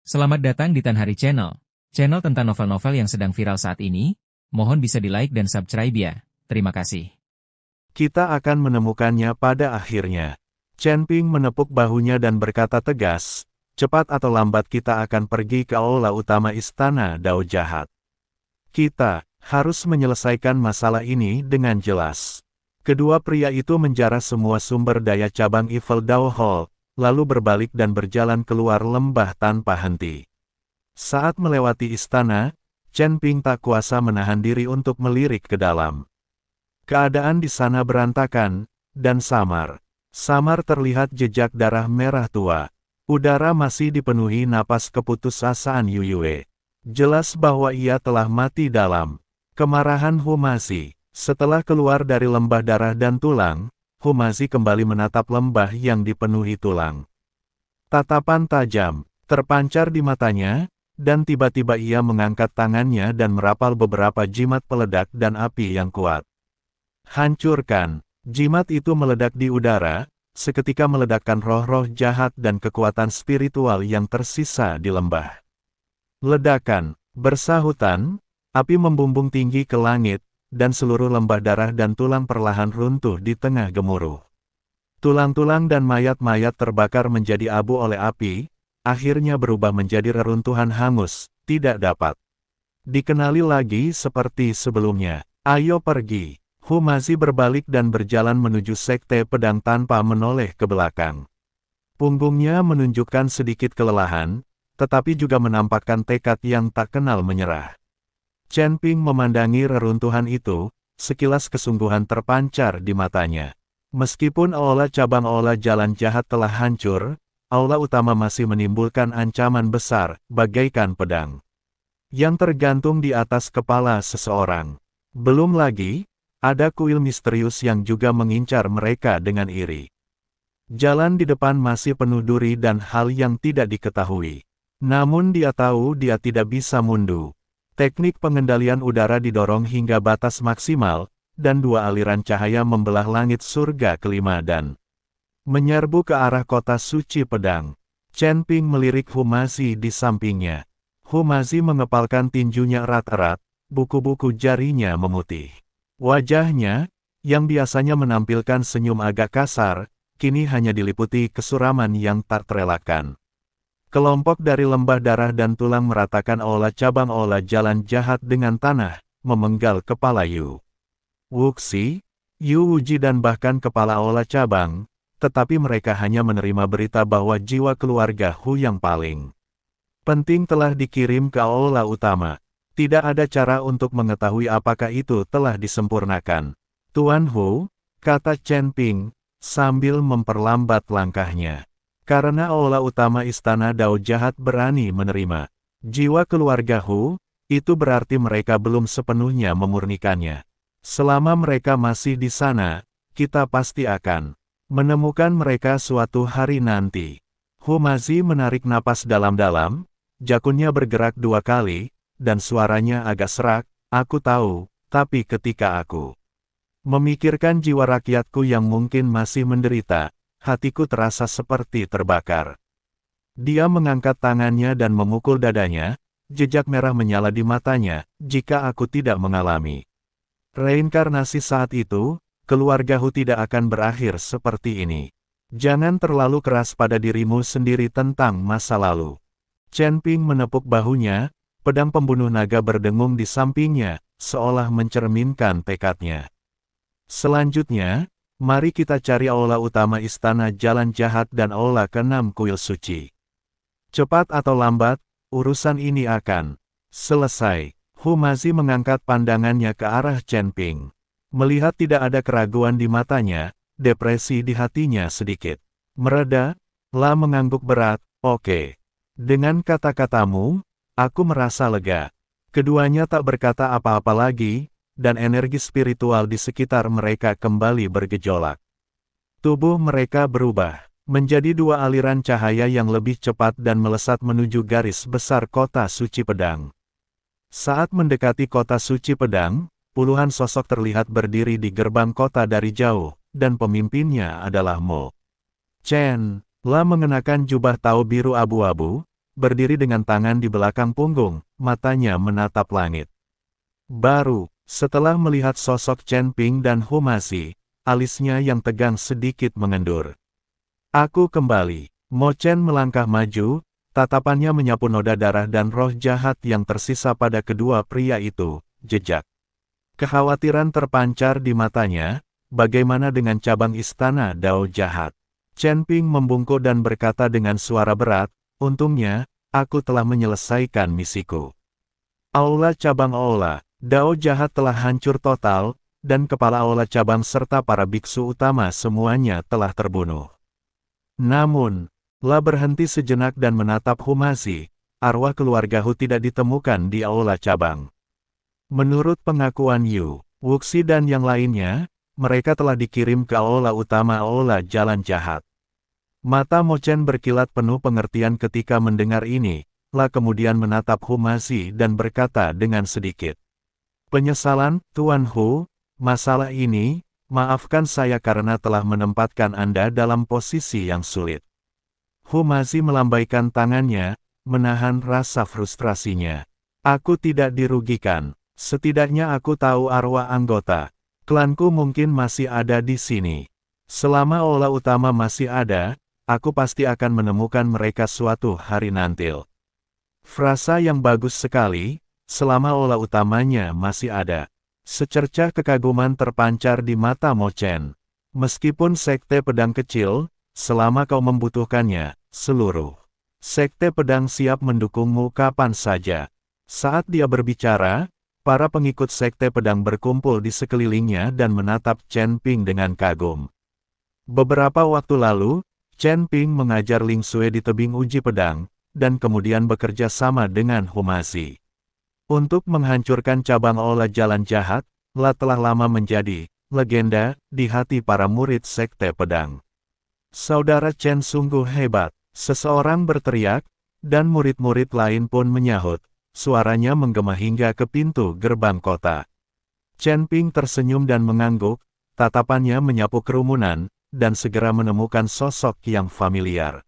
Selamat datang di Tan Hari Channel. Channel tentang novel-novel yang sedang viral saat ini. Mohon bisa di-like dan subscribe ya. Terima kasih. Kita akan menemukannya pada akhirnya. Chen Ping menepuk bahunya dan berkata tegas, cepat atau lambat kita akan pergi ke aula utama istana Dao Jahat. Kita harus menyelesaikan masalah ini dengan jelas. Kedua pria itu menjarah semua sumber daya cabang Evil Dao Hall, lalu berbalik dan berjalan keluar lembah tanpa henti. Saat melewati istana, Chen Ping tak kuasa menahan diri untuk melirik ke dalam. Keadaan di sana berantakan dan samar. Samar terlihat jejak darah merah tua. Udara masih dipenuhi napas keputusasaan Yuyue. Jelas bahwa ia telah mati dalam kemarahan Humazi. Setelah keluar dari lembah darah dan tulang, Humazi kembali menatap lembah yang dipenuhi tulang. Tatapan tajam terpancar di matanya, dan tiba-tiba ia mengangkat tangannya dan merapal beberapa jimat peledak dan api yang kuat. Hancurkan! Jimat itu meledak di udara, seketika meledakkan roh-roh jahat dan kekuatan spiritual yang tersisa di lembah. Ledakan bersahutan, api membumbung tinggi ke langit, dan seluruh lembah darah dan tulang perlahan runtuh di tengah gemuruh. Tulang-tulang dan mayat-mayat terbakar menjadi abu oleh api, akhirnya berubah menjadi reruntuhan hangus, tidak dapat dikenali lagi seperti sebelumnya. Ayo pergi! Humazi berbalik dan berjalan menuju sekte pedang tanpa menoleh ke belakang. Punggungnya menunjukkan sedikit kelelahan, tetapi juga menampakkan tekad yang tak kenal menyerah. Chen Ping memandangi reruntuhan itu, sekilas kesungguhan terpancar di matanya. Meskipun aula cabang aula jalan jahat telah hancur, aula utama masih menimbulkan ancaman besar, bagaikan pedang yang tergantung di atas kepala seseorang. Belum lagi, ada kuil misterius yang juga mengincar mereka dengan iri. Jalan di depan masih penuh duri dan hal yang tidak diketahui. Namun dia tahu dia tidak bisa mundur. Teknik pengendalian udara didorong hingga batas maksimal, dan dua aliran cahaya membelah langit surga kelima dan menyerbu ke arah kota suci pedang. Chen Ping melirik Humazi di sampingnya. Humazi mengepalkan tinjunya erat-erat, buku-buku jarinya memutih. Wajahnya, yang biasanya menampilkan senyum agak kasar, kini hanya diliputi kesuraman yang tak terelakkan. Kelompok dari lembah darah dan tulang meratakan aula cabang aula jalan jahat dengan tanah, memenggal kepala Yu Wuxi, Yu Wuji dan bahkan kepala aula cabang, tetapi mereka hanya menerima berita bahwa jiwa keluarga Hu yang paling penting telah dikirim ke aula utama. Tidak ada cara untuk mengetahui apakah itu telah disempurnakan. Tuan Hu, kata Chen Ping, sambil memperlambat langkahnya. Karena aula utama istana Dao Jahat berani menerima jiwa keluarga Hu, itu berarti mereka belum sepenuhnya memurnikannya. Selama mereka masih di sana, kita pasti akan menemukan mereka suatu hari nanti. Humazi menarik napas dalam-dalam, jakunnya bergerak dua kali, dan suaranya agak serak, aku tahu, tapi ketika aku memikirkan jiwa rakyatku yang mungkin masih menderita, hatiku terasa seperti terbakar. Dia mengangkat tangannya dan memukul dadanya, jejak merah menyala di matanya, jika aku tidak mengalami reinkarnasi saat itu, keluarga Hu tidak akan berakhir seperti ini. Jangan terlalu keras pada dirimu sendiri tentang masa lalu. Chen Ping menepuk bahunya, pedang pembunuh naga berdengung di sampingnya, seolah mencerminkan tekadnya. Selanjutnya, mari kita cari aula utama istana jalan jahat dan aula ke-6 kuil suci. Cepat atau lambat, urusan ini akan selesai. Humazi mengangkat pandangannya ke arah Chen Ping. Melihat tidak ada keraguan di matanya, depresi di hatinya sedikit mereda, lah mengangguk berat, oke. Dengan kata-katamu, aku merasa lega. Keduanya tak berkata apa-apa lagi, dan energi spiritual di sekitar mereka kembali bergejolak. Tubuh mereka berubah menjadi dua aliran cahaya yang lebih cepat dan melesat menuju garis besar kota suci pedang. Saat mendekati kota suci pedang, puluhan sosok terlihat berdiri di gerbang kota dari jauh, dan pemimpinnya adalah Mo Chen. Lah mengenakan jubah tau biru abu-abu, berdiri dengan tangan di belakang punggung, matanya menatap langit. Baru, setelah melihat sosok Chen Ping dan Humasi, alisnya yang tegang sedikit mengendur. Aku kembali. Mo Chen melangkah maju, tatapannya menyapu noda darah dan roh jahat yang tersisa pada kedua pria itu, jejak. Kekhawatiran terpancar di matanya, bagaimana dengan cabang istana Dao jahat? Chen Ping membungkuk dan berkata dengan suara berat, untungnya, aku telah menyelesaikan misiku. Aula cabang Aula, Dao jahat telah hancur total, dan kepala aula cabang serta para biksu utama semuanya telah terbunuh. Namun, La berhenti sejenak dan menatap Humasi, arwah keluarga Hu tidak ditemukan di aula cabang. Menurut pengakuan Yu, Wuxi dan yang lainnya, mereka telah dikirim ke aula utama aula jalan jahat. Mata Mo Chen berkilat penuh pengertian ketika mendengar ini, La kemudian menatap Humasi dan berkata dengan sedikit penyesalan, Tuan Hu, masalah ini, maafkan saya karena telah menempatkan Anda dalam posisi yang sulit. Humasi melambaikan tangannya, menahan rasa frustrasinya. Aku tidak dirugikan, setidaknya aku tahu arwah anggota. Klanku mungkin masih ada di sini. Selama aula utama masih ada, aku pasti akan menemukan mereka suatu hari nanti. Frasa yang bagus sekali, selama aula utamanya masih ada. Secercah kekaguman terpancar di mata Mo Chen. Meskipun sekte pedang kecil, selama kau membutuhkannya, seluruh sekte pedang siap mendukungmu kapan saja. Saat dia berbicara, para pengikut sekte pedang berkumpul di sekelilingnya dan menatap Chen Ping dengan kagum. Beberapa waktu lalu, Chen Ping mengajar Ling Xue di tebing uji pedang, dan kemudian bekerja sama dengan Humasi. Untuk menghancurkan cabang aula jalan jahat, La telah lama menjadi legenda di hati para murid sekte pedang. Saudara Chen sungguh hebat, seseorang berteriak, dan murid-murid lain pun menyahut, suaranya menggema hingga ke pintu gerbang kota. Chen Ping tersenyum dan mengangguk, tatapannya menyapu kerumunan, dan segera menemukan sosok yang familiar.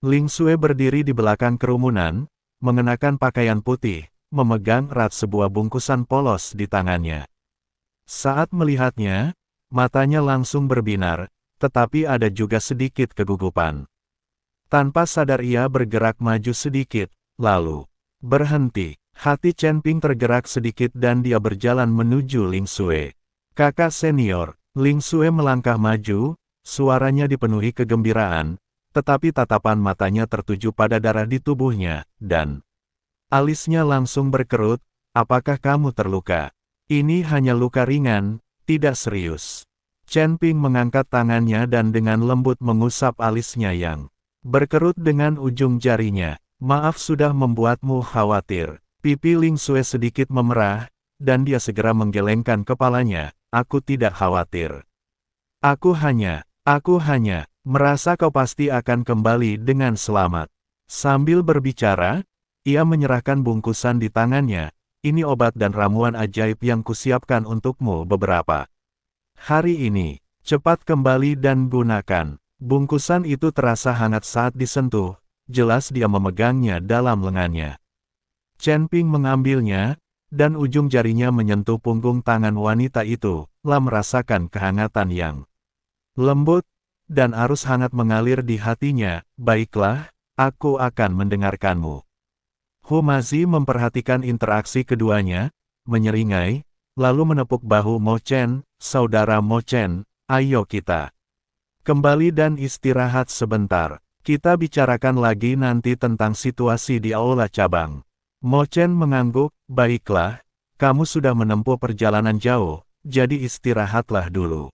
Ling Xue berdiri di belakang kerumunan, mengenakan pakaian putih, memegang erat sebuah bungkusan polos di tangannya. Saat melihatnya, matanya langsung berbinar, tetapi ada juga sedikit kegugupan. Tanpa sadar ia bergerak maju sedikit, lalu berhenti. Hati Chen Ping tergerak sedikit dan dia berjalan menuju Ling Xue. Kakak senior, Ling Xue melangkah maju, suaranya dipenuhi kegembiraan, tetapi tatapan matanya tertuju pada darah di tubuhnya, dan alisnya langsung berkerut. Apakah kamu terluka? Ini hanya luka ringan, tidak serius. Chen Ping mengangkat tangannya dan dengan lembut mengusap alisnya yang berkerut dengan ujung jarinya. Maaf sudah membuatmu khawatir. Pipi Ling Xue sedikit memerah, dan dia segera menggelengkan kepalanya. Aku tidak khawatir. Aku hanya merasa kau pasti akan kembali dengan selamat. Sambil berbicara, ia menyerahkan bungkusan di tangannya. Ini obat dan ramuan ajaib yang kusiapkan untukmu beberapa hari ini. Cepat kembali dan gunakan. Bungkusan itu terasa hangat saat disentuh, jelas dia memegangnya dalam lengannya. Chen Ping mengambilnya, dan ujung jarinya menyentuh punggung tangan wanita itu. La merasakan kehangatan yang lembut, dan arus hangat mengalir di hatinya. Baiklah, aku akan mendengarkanmu. Humasi memperhatikan interaksi keduanya, menyeringai, lalu menepuk bahu Mo Chen. Saudara Mo Chen, ayo kita kembali dan istirahat sebentar. Kita bicarakan lagi nanti tentang situasi di aula cabang. Mo Chen mengangguk, baiklah, kamu sudah menempuh perjalanan jauh, jadi istirahatlah dulu.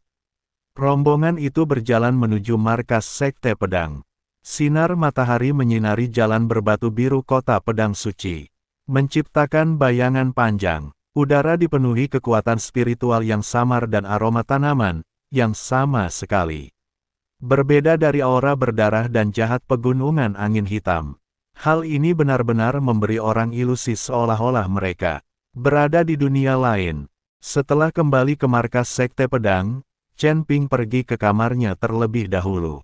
Rombongan itu berjalan menuju markas sekte pedang. Sinar matahari menyinari jalan berbatu biru kota pedang suci, menciptakan bayangan panjang. Udara dipenuhi kekuatan spiritual yang samar dan aroma tanaman yang sama sekali. Berbeda dari aura berdarah dan jahat pegunungan angin hitam. Hal ini benar-benar memberi orang ilusi seolah-olah mereka berada di dunia lain. Setelah kembali ke markas sekte pedang, Chen Ping pergi ke kamarnya terlebih dahulu.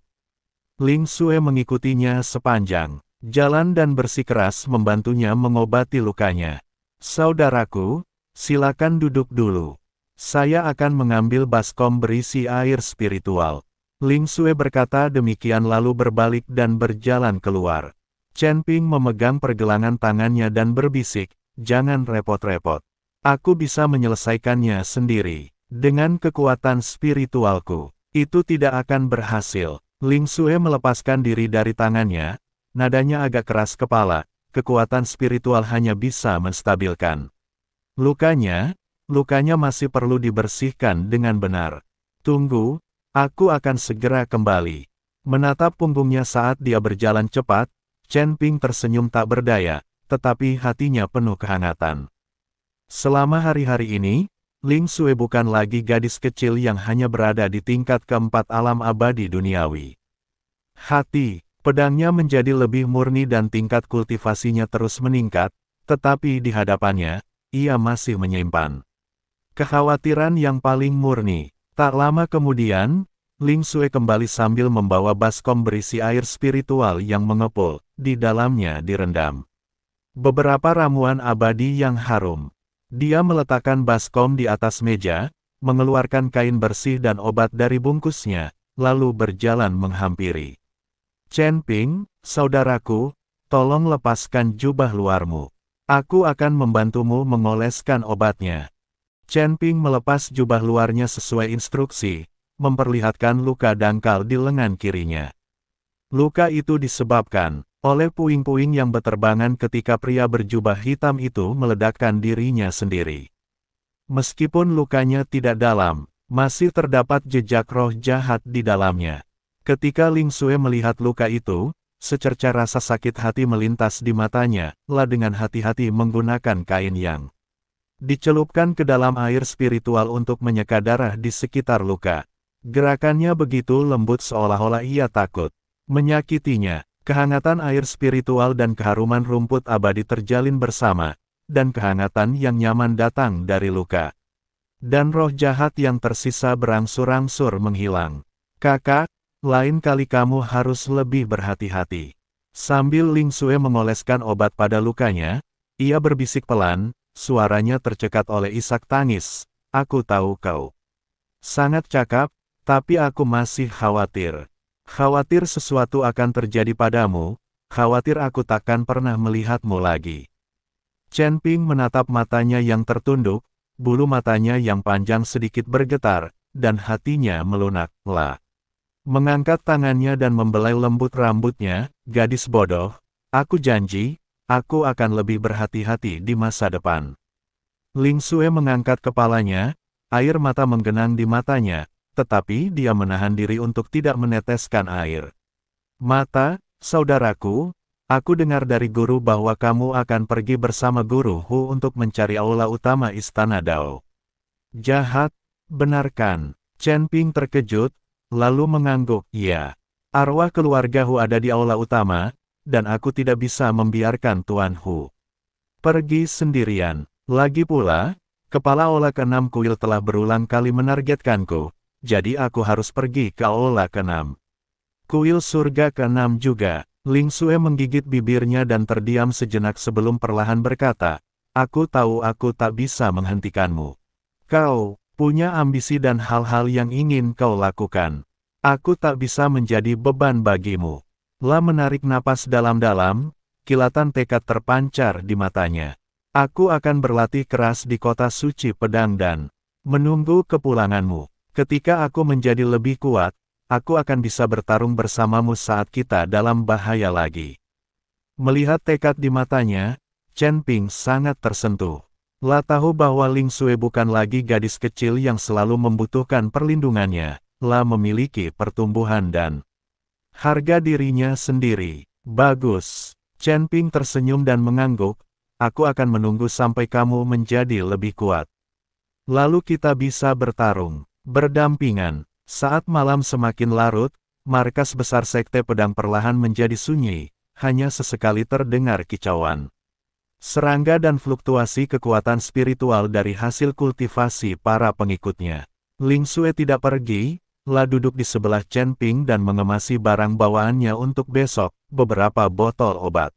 Ling Xue mengikutinya sepanjang Jalan dan bersikeras membantunya mengobati lukanya. Saudaraku, silakan duduk dulu. Saya akan mengambil baskom berisi air spiritual. Ling Xue berkata demikian lalu berbalik dan berjalan keluar. Chen Ping memegang pergelangan tangannya dan berbisik, jangan repot-repot. Aku bisa menyelesaikannya sendiri. Dengan kekuatan spiritualku, itu tidak akan berhasil. Ling Xue melepaskan diri dari tangannya, nadanya agak keras kepala, kekuatan spiritual hanya bisa menstabilkan. Lukanya masih perlu dibersihkan dengan benar. Tunggu, aku akan segera kembali. Menatap punggungnya saat dia berjalan cepat, Chen Ping tersenyum tak berdaya, tetapi hatinya penuh kehangatan. Selama hari-hari ini, Ling Xue bukan lagi gadis kecil yang hanya berada di tingkat keempat alam abadi duniawi. Hati, pedangnya menjadi lebih murni dan tingkat kultivasinya terus meningkat, tetapi di hadapannya, ia masih menyimpan kekhawatiran yang paling murni. Tak lama kemudian, Ling Xue kembali sambil membawa baskom berisi air spiritual yang mengepul, di dalamnya direndam beberapa ramuan abadi yang harum. Dia meletakkan baskom di atas meja, mengeluarkan kain bersih dan obat dari bungkusnya, lalu berjalan menghampiri. Chen Ping, saudaraku, tolong lepaskan jubah luarmu. Aku akan membantumu mengoleskan obatnya. Chen Ping melepas jubah luarnya sesuai instruksi, memperlihatkan luka dangkal di lengan kirinya. Luka itu disebabkan oleh puing-puing yang berterbangan ketika pria berjubah hitam itu meledakkan dirinya sendiri. Meskipun lukanya tidak dalam, masih terdapat jejak roh jahat di dalamnya. Ketika Ling Xue melihat luka itu, secerca rasa sakit hati melintas di matanya, lah dengan hati-hati menggunakan kain yang dicelupkan ke dalam air spiritual untuk menyeka darah di sekitar luka. Gerakannya begitu lembut seolah-olah ia takut menyakitinya. Kehangatan air spiritual dan keharuman rumput abadi terjalin bersama, dan kehangatan yang nyaman datang dari luka. Dan roh jahat yang tersisa berangsur-angsur menghilang. Kakak, lain kali kamu harus lebih berhati-hati. Sambil Ling Xue mengoleskan obat pada lukanya, ia berbisik pelan, suaranya tercekat oleh isak tangis. Aku tahu kau sangat cakap, tapi aku masih khawatir. Khawatir sesuatu akan terjadi padamu, khawatir aku takkan pernah melihatmu lagi. Chen Ping menatap matanya yang tertunduk, bulu matanya yang panjang sedikit bergetar, dan hatinya melunak. Lah. Mengangkat tangannya dan membelai lembut rambutnya, gadis bodoh, aku janji, aku akan lebih berhati-hati di masa depan. Ling Xue mengangkat kepalanya, air mata menggenang di matanya, tetapi dia menahan diri untuk tidak meneteskan air mata. Saudaraku, aku dengar dari guru bahwa kamu akan pergi bersama guru Hu untuk mencari aula utama Istana Dao. Jahat, benarkan? Chen Ping terkejut, lalu mengangguk. Ya, arwah keluarga Hu ada di aula utama, dan aku tidak bisa membiarkan Tuan Hu pergi sendirian. Lagi pula, kepala aula ke-6 kuil telah berulang kali menargetkanku. Jadi aku harus pergi ke aula ke-6. Kuil surga ke-6 juga. Ling Xue menggigit bibirnya dan terdiam sejenak sebelum perlahan berkata, aku tahu aku tak bisa menghentikanmu. Kau punya ambisi dan hal-hal yang ingin kau lakukan. Aku tak bisa menjadi beban bagimu. Lah menarik napas dalam-dalam, kilatan tekad terpancar di matanya. Aku akan berlatih keras di kota suci pedang dan menunggu kepulanganmu. Ketika aku menjadi lebih kuat, aku akan bisa bertarung bersamamu saat kita dalam bahaya lagi. Melihat tekad di matanya, Chen Ping sangat tersentuh. Lah tahu bahwa Ling Xue bukan lagi gadis kecil yang selalu membutuhkan perlindungannya, lah memiliki pertumbuhan dan harga dirinya sendiri. Bagus. Chen Ping tersenyum dan mengangguk, aku akan menunggu sampai kamu menjadi lebih kuat. Lalu kita bisa bertarung berdampingan. Saat malam semakin larut, markas besar Sekte Pedang perlahan menjadi sunyi, hanya sesekali terdengar kicauan serangga dan fluktuasi kekuatan spiritual dari hasil kultivasi para pengikutnya. Ling Xue tidak pergi, La duduk di sebelah Chen Ping dan mengemasi barang bawaannya untuk besok, beberapa botol obat.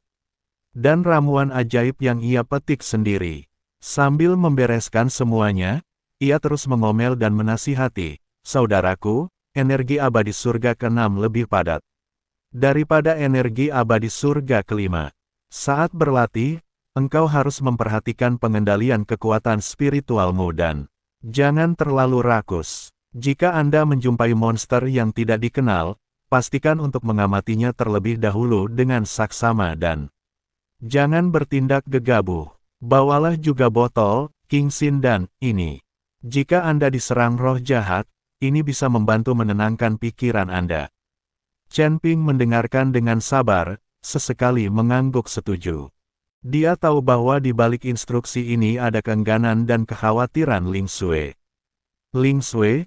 Dan ramuan ajaib yang ia petik sendiri. Sambil membereskan semuanya, ia terus mengomel dan menasihati, "Saudaraku, energi abadi surga ke-6 lebih padat daripada energi abadi surga ke-5. Saat berlatih, engkau harus memperhatikan pengendalian kekuatan spiritualmu dan jangan terlalu rakus. Jika Anda menjumpai monster yang tidak dikenal, pastikan untuk mengamatinya terlebih dahulu dengan saksama dan jangan bertindak gegabah. Bawalah juga botol, Kingsin dan ini. Jika Anda diserang roh jahat, ini bisa membantu menenangkan pikiran Anda." Chen Ping mendengarkan dengan sabar, sesekali mengangguk setuju. Dia tahu bahwa di balik instruksi ini ada keengganan dan kekhawatiran Ling Xue. "Ling Xue,"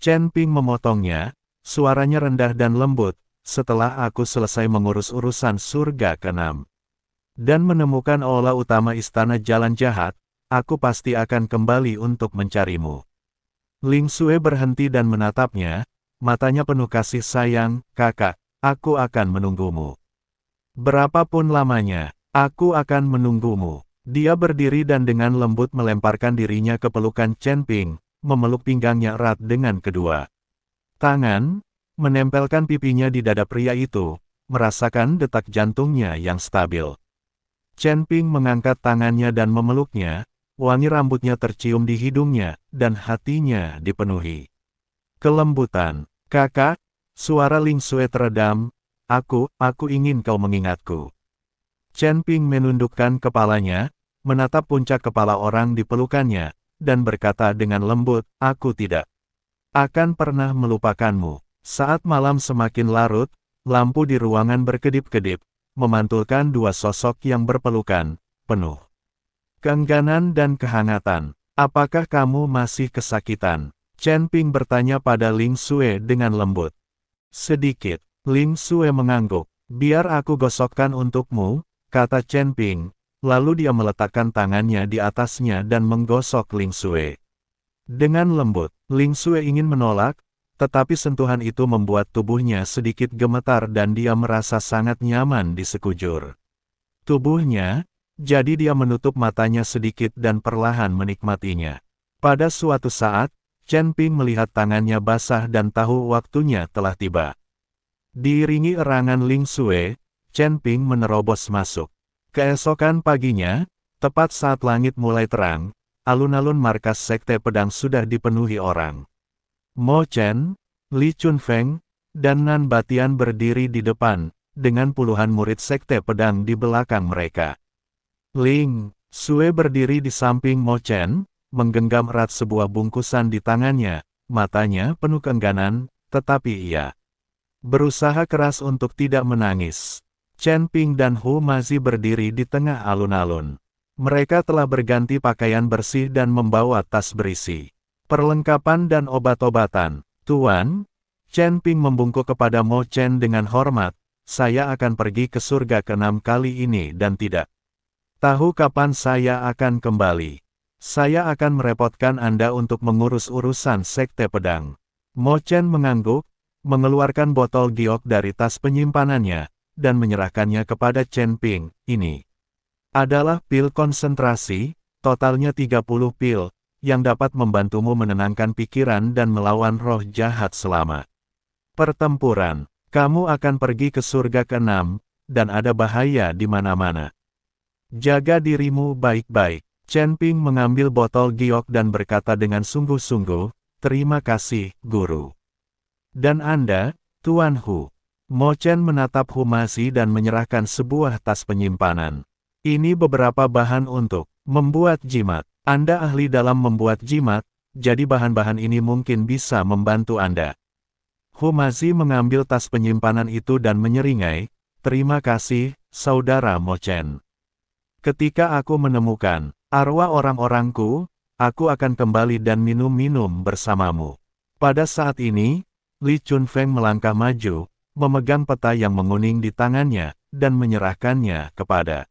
Chen Ping memotongnya, suaranya rendah dan lembut, "setelah aku selesai mengurus urusan surga ke-6 dan menemukan aula utama istana jalan jahat, aku pasti akan kembali untuk mencarimu." Ling Xue berhenti dan menatapnya, matanya penuh kasih sayang, "Kakak, aku akan menunggumu. Berapapun lamanya, aku akan menunggumu." Dia berdiri dan dengan lembut melemparkan dirinya ke pelukan Chen Ping, memeluk pinggangnya erat dengan kedua tangan, menempelkan pipinya di dada pria itu, merasakan detak jantungnya yang stabil. Chen Ping mengangkat tangannya dan memeluknya, wangi rambutnya tercium di hidungnya, dan hatinya dipenuhi kelembutan. "Kakak," suara Ling Xue teredam, aku ingin kau mengingatku." Chen Ping menundukkan kepalanya, menatap puncak kepala orang di pelukannya, dan berkata dengan lembut, "Aku tidak akan pernah melupakanmu." Saat malam semakin larut, lampu di ruangan berkedip-kedip, memantulkan dua sosok yang berpelukan, penuh keengganan dan kehangatan. "Apakah kamu masih kesakitan?" Chen Ping bertanya pada Ling Xue dengan lembut. "Sedikit." Ling Xue mengangguk. "Biar aku gosokkan untukmu," kata Chen Ping. Lalu dia meletakkan tangannya di atasnya dan menggosok Ling Xue. Dengan lembut, Ling Xue ingin menolak, tetapi sentuhan itu membuat tubuhnya sedikit gemetar dan dia merasa sangat nyaman di sekujur tubuhnya, jadi dia menutup matanya sedikit dan perlahan menikmatinya. Pada suatu saat, Chen Ping melihat tangannya basah dan tahu waktunya telah tiba. Diiringi erangan Ling Xue, Chen Ping menerobos masuk. Keesokan paginya, tepat saat langit mulai terang, alun-alun markas Sekte Pedang sudah dipenuhi orang. Mo Chen, Li Chunfeng, dan Nan Batian berdiri di depan, dengan puluhan murid Sekte Pedang di belakang mereka. Ling Xue berdiri di samping Mo Chen, menggenggam erat sebuah bungkusan di tangannya, matanya penuh keengganan, tetapi ia berusaha keras untuk tidak menangis. Chen Ping dan Hu Mazi berdiri di tengah alun-alun. Mereka telah berganti pakaian bersih dan membawa tas berisi perlengkapan dan obat-obatan. "Tuan," Chen Ping membungkuk kepada Mo Chen dengan hormat, "saya akan pergi ke surga ke-6 kali ini dan tidak tahu kapan saya akan kembali. Saya akan merepotkan Anda untuk mengurus urusan Sekte Pedang." Mo Chen mengangguk, mengeluarkan botol giok dari tas penyimpanannya, dan menyerahkannya kepada Chen Ping. "Ini adalah pil konsentrasi, totalnya 30 pil, yang dapat membantumu menenangkan pikiran dan melawan roh jahat selama pertempuran. Kamu akan pergi ke surga ke-6, dan ada bahaya di mana-mana. Jaga dirimu baik-baik." Chen Ping mengambil botol giok dan berkata dengan sungguh-sungguh, "Terima kasih, Guru." "Dan Anda, Tuan Hu?" Mo Chen menatap Hu Mazi dan menyerahkan sebuah tas penyimpanan. "Ini beberapa bahan untuk membuat jimat. Anda ahli dalam membuat jimat, jadi bahan-bahan ini mungkin bisa membantu Anda." Hu Mazi mengambil tas penyimpanan itu dan menyeringai, "Terima kasih, Saudara Mo Chen. Ketika aku menemukan arwah orang-orangku, aku akan kembali dan minum-minum bersamamu." Pada saat ini, Li Chunfeng melangkah maju, memegang peta yang menguning di tangannya, dan menyerahkannya kepada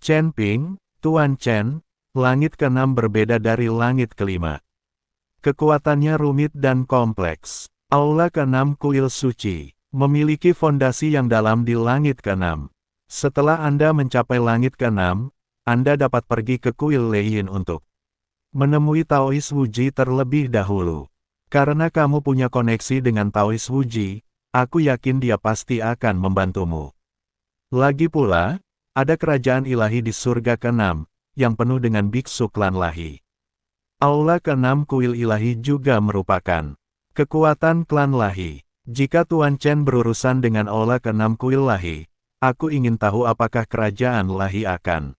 Chen Ping. "Tuan Chen, langit ke-6 berbeda dari langit ke-5. Kekuatannya rumit dan kompleks. Aula ke-6 Kuil Suci memiliki fondasi yang dalam di langit ke-6. Setelah Anda mencapai langit ke-6, Anda dapat pergi ke Kuil Leiyin untuk menemui Taois Wuji terlebih dahulu. Karena kamu punya koneksi dengan Taois Wuji, aku yakin dia pasti akan membantumu. Lagi pula, ada kerajaan ilahi di surga ke-6, yang penuh dengan biksu klan Lahi. Aula ke-6 Kuil Ilahi juga merupakan kekuatan klan Lahi. Jika Tuan Chen berurusan dengan Aula ke-6 Kuil Lahi, aku ingin tahu apakah kerajaan Lahi akan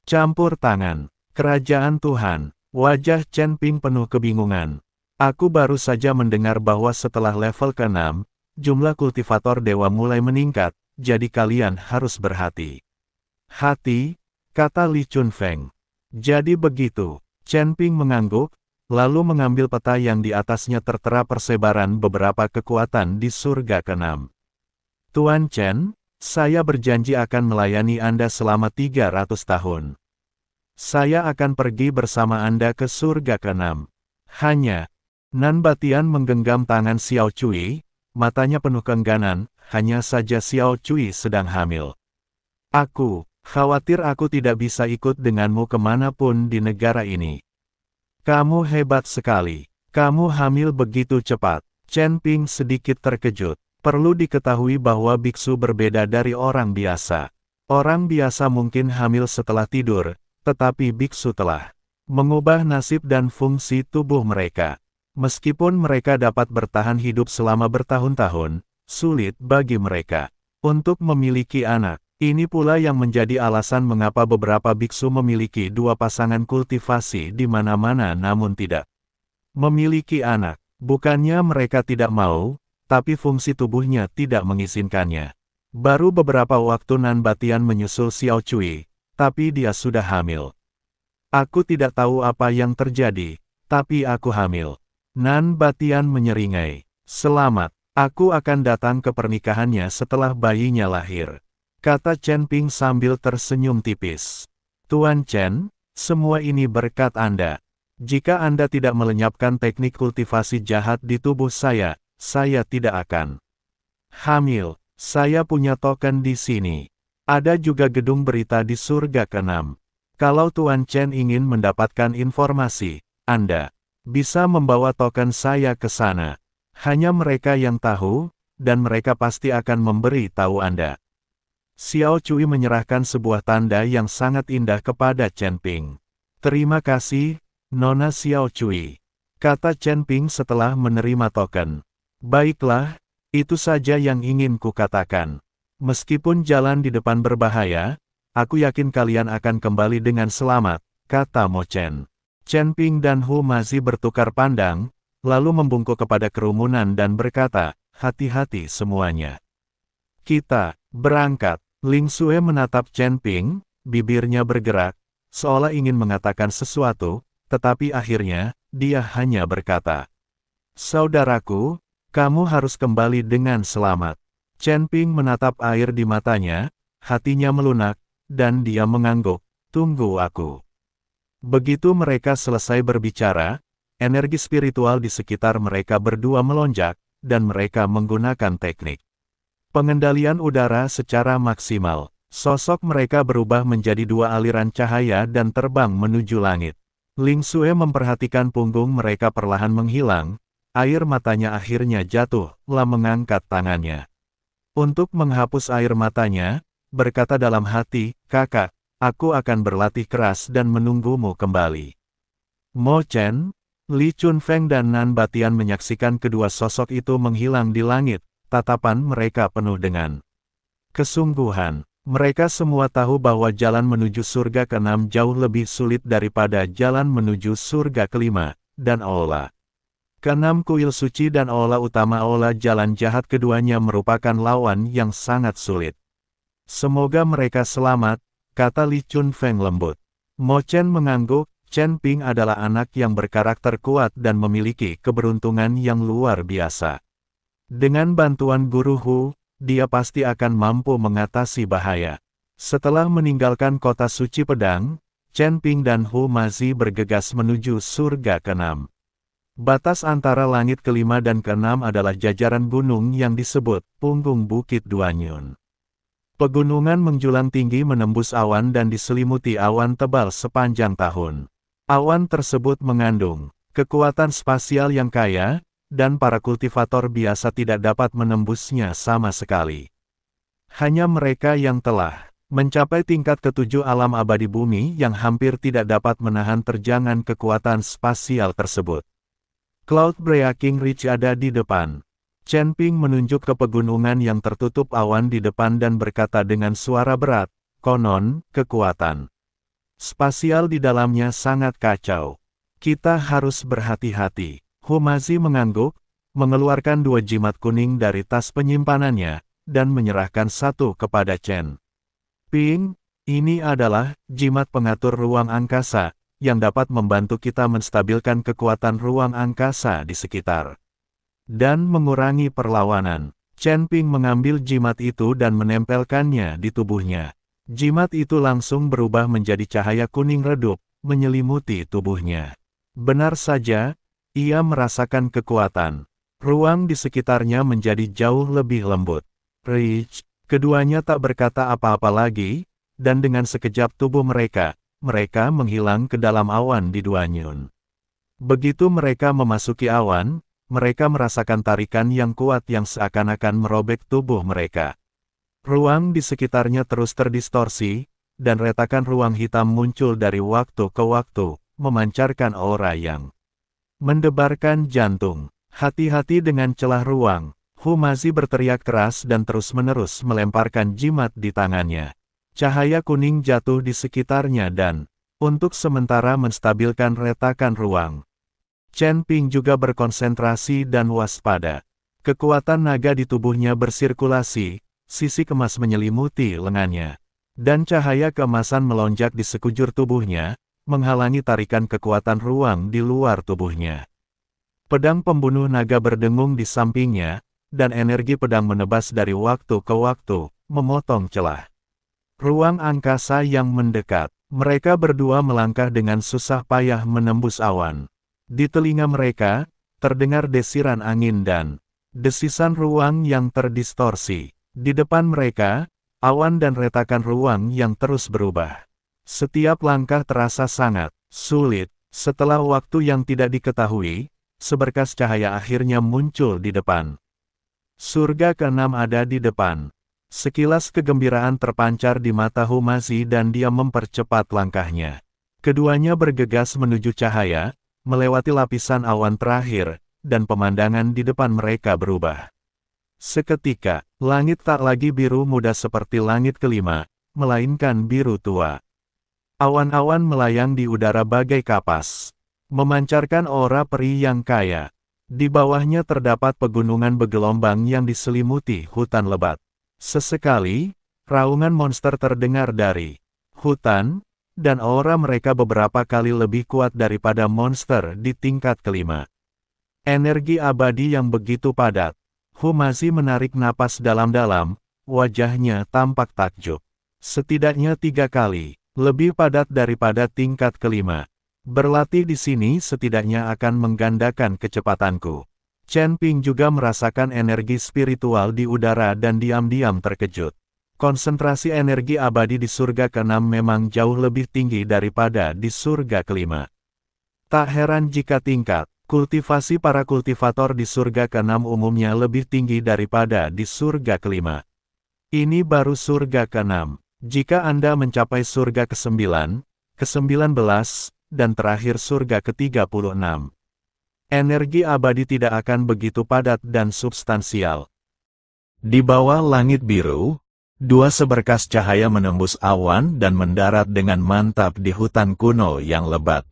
campur tangan. Kerajaan Tuhan, wajah Chen Ping penuh kebingungan. Aku baru saja mendengar bahwa setelah level ke-6, jumlah kultivator dewa mulai meningkat, jadi kalian harus berhati-hati, kata Li Chunfeng. Jadi begitu, Chen Ping mengangguk, lalu mengambil peta yang di atasnya tertera persebaran beberapa kekuatan di surga ke-6. Tuan Chen, saya berjanji akan melayani Anda selama 300 tahun. Saya akan pergi bersama Anda ke surga ke-6. Hanya, Nan Batian menggenggam tangan Xiao Cui, matanya penuh keengganan, hanya saja Xiao Cui sedang hamil. Aku khawatir aku tidak bisa ikut denganmu kemanapun di negara ini. Kamu hebat sekali. Kamu hamil begitu cepat. Chen Ping sedikit terkejut. Perlu diketahui bahwa biksu berbeda dari orang biasa. Orang biasa mungkin hamil setelah tidur, tetapi biksu telah mengubah nasib dan fungsi tubuh mereka. Meskipun mereka dapat bertahan hidup selama bertahun-tahun, sulit bagi mereka untuk memiliki anak. Ini pula yang menjadi alasan mengapa beberapa biksu memiliki dua pasangan kultivasi di mana-mana namun tidak memiliki anak. Bukannya mereka tidak mau, tapi fungsi tubuhnya tidak mengizinkannya. Baru beberapa waktu Nan Batian menyusul Xiao Cui, tapi dia sudah hamil. Aku tidak tahu apa yang terjadi, tapi aku hamil. Nan Batian menyeringai. Selamat, aku akan datang ke pernikahannya setelah bayinya lahir, kata Chen Ping sambil tersenyum tipis. Tuan Chen, semua ini berkat Anda. Jika Anda tidak melenyapkan teknik kultivasi jahat di tubuh saya tidak akan hamil. Saya punya token di sini. Ada juga gedung berita di surga ke-6. Kalau Tuan Chen ingin mendapatkan informasi, Anda bisa membawa token saya ke sana. Hanya mereka yang tahu, dan mereka pasti akan memberi tahu Anda. Xiao Cui menyerahkan sebuah tanda yang sangat indah kepada Chen Ping. Terima kasih, Nona Xiao Cui, kata Chen Ping setelah menerima token. Baiklah, itu saja yang ingin kukatakan. Meskipun jalan di depan berbahaya, aku yakin kalian akan kembali dengan selamat, kata Mo Chen. Chen Ping dan Hu Mazi bertukar pandang, lalu membungkuk kepada kerumunan dan berkata, hati-hati semuanya. Kita berangkat. Ling Xue menatap Chen Ping, bibirnya bergerak, seolah ingin mengatakan sesuatu, tetapi akhirnya, dia hanya berkata, saudaraku, kamu harus kembali dengan selamat. Chen Ping menatap air di matanya, hatinya melunak, dan dia mengangguk, tunggu aku. Begitu mereka selesai berbicara, energi spiritual di sekitar mereka berdua melonjak, dan mereka menggunakan teknik pengendalian udara secara maksimal. Sosok mereka berubah menjadi dua aliran cahaya dan terbang menuju langit. Ling Xue memperhatikan punggung mereka perlahan menghilang, air matanya akhirnya jatuh, lalu mengangkat tangannya untuk menghapus air matanya, berkata dalam hati, kakak, aku akan berlatih keras dan menunggumu kembali. Mo Chen, Li Chunfeng dan Nan Batian menyaksikan kedua sosok itu menghilang di langit. Tatapan mereka penuh dengan kesungguhan. Mereka semua tahu bahwa jalan menuju surga ke-6 jauh lebih sulit daripada jalan menuju surga ke-5, dan Aula ke-6 Kuil Suci dan Aula Utama Aula Jalan Jahat keduanya merupakan lawan yang sangat sulit. Semoga mereka selamat, kata Li Chunfeng lembut. Mo Chen mengangguk, Chen Ping adalah anak yang berkarakter kuat dan memiliki keberuntungan yang luar biasa. Dengan bantuan Guru Hu, dia pasti akan mampu mengatasi bahaya. Setelah meninggalkan kota suci pedang, Chen Ping dan Hu Mazi bergegas menuju surga ke-6. Batas antara langit kelima dan keenam adalah jajaran gunung yang disebut punggung Bukit Duanyun. Pegunungan menjulang tinggi menembus awan dan diselimuti awan tebal sepanjang tahun. Awan tersebut mengandung kekuatan spasial yang kaya, dan para kultivator biasa tidak dapat menembusnya sama sekali. Hanya mereka yang telah mencapai tingkat ketujuh alam abadi bumi yang hampir tidak dapat menahan terjangan kekuatan spasial tersebut. Cloud Breaking Ridge ada di depan. Chen Ping menunjuk ke pegunungan yang tertutup awan di depan dan berkata dengan suara berat, "Konon, kekuatan spasial di dalamnya sangat kacau. Kita harus berhati-hati." Humazi mengangguk, mengeluarkan 2 jimat kuning dari tas penyimpanannya, dan menyerahkan satu kepada Chen Ping. Ini adalah jimat pengatur ruang angkasa, yang dapat membantu kita menstabilkan kekuatan ruang angkasa di sekitar dan mengurangi perlawanan. Chen Ping mengambil jimat itu dan menempelkannya di tubuhnya. Jimat itu langsung berubah menjadi cahaya kuning redup, menyelimuti tubuhnya. Benar saja, ia merasakan kekuatan. Ruang di sekitarnya menjadi jauh lebih lembut. Ridge, keduanya tak berkata apa-apa lagi, dan dengan sekejap tubuh mereka menghilang ke dalam awan di Duanyun. Begitu mereka memasuki awan, mereka merasakan tarikan yang kuat yang seakan-akan merobek tubuh mereka. Ruang di sekitarnya terus terdistorsi, dan retakan ruang hitam muncul dari waktu ke waktu, memancarkan aura yang mendebarkan jantung. Hati-hati dengan celah ruang. Humazi berteriak keras dan terus-menerus melemparkan jimat di tangannya. Cahaya kuning jatuh di sekitarnya dan, untuk sementara menstabilkan retakan ruang. Chen Ping juga berkonsentrasi dan waspada. Kekuatan naga di tubuhnya bersirkulasi, sisik emas menyelimuti lengannya. Dan cahaya keemasan melonjak di sekujur tubuhnya, menghalangi tarikan kekuatan ruang di luar tubuhnya. Pedang pembunuh naga berdengung di sampingnya, dan energi pedang menebas dari waktu ke waktu, memotong celah ruang angkasa yang mendekat. Mereka berdua melangkah dengan susah payah menembus awan. Di telinga mereka, terdengar desiran angin dan desisan ruang yang terdistorsi. Di depan mereka, awan dan retakan ruang yang terus berubah. Setiap langkah terasa sangat sulit. Setelah waktu yang tidak diketahui, seberkas cahaya akhirnya muncul di depan. Surga ke-6 ada di depan. Sekilas kegembiraan terpancar di mata Humazi dan dia mempercepat langkahnya. Keduanya bergegas menuju cahaya, melewati lapisan awan terakhir, dan pemandangan di depan mereka berubah. Seketika, langit tak lagi biru muda seperti langit kelima, melainkan biru tua. Awan-awan melayang di udara bagai kapas, memancarkan aura peri yang kaya. Di bawahnya terdapat pegunungan bergelombang yang diselimuti hutan lebat. Sesekali, raungan monster terdengar dari hutan, dan aura mereka beberapa kali lebih kuat daripada monster di tingkat kelima. Energi abadi yang begitu padat. Humazi menarik napas dalam-dalam, wajahnya tampak takjub. Setidaknya 3 kali, lebih padat daripada tingkat kelima. Berlatih di sini setidaknya akan menggandakan kecepatanku. Chen Ping juga merasakan energi spiritual di udara dan diam-diam terkejut. Konsentrasi energi abadi di surga ke-6 memang jauh lebih tinggi daripada di surga kelima. Tak heran jika tingkat kultivasi para kultivator di surga ke-6 umumnya lebih tinggi daripada di surga kelima. Ini baru surga ke-6. Jika Anda mencapai surga ke-9, ke-19, dan terakhir surga ke-36. Energi abadi tidak akan begitu padat dan substansial. Di bawah langit biru, 2 seberkas cahaya menembus awan dan mendarat dengan mantap di hutan kuno yang lebat.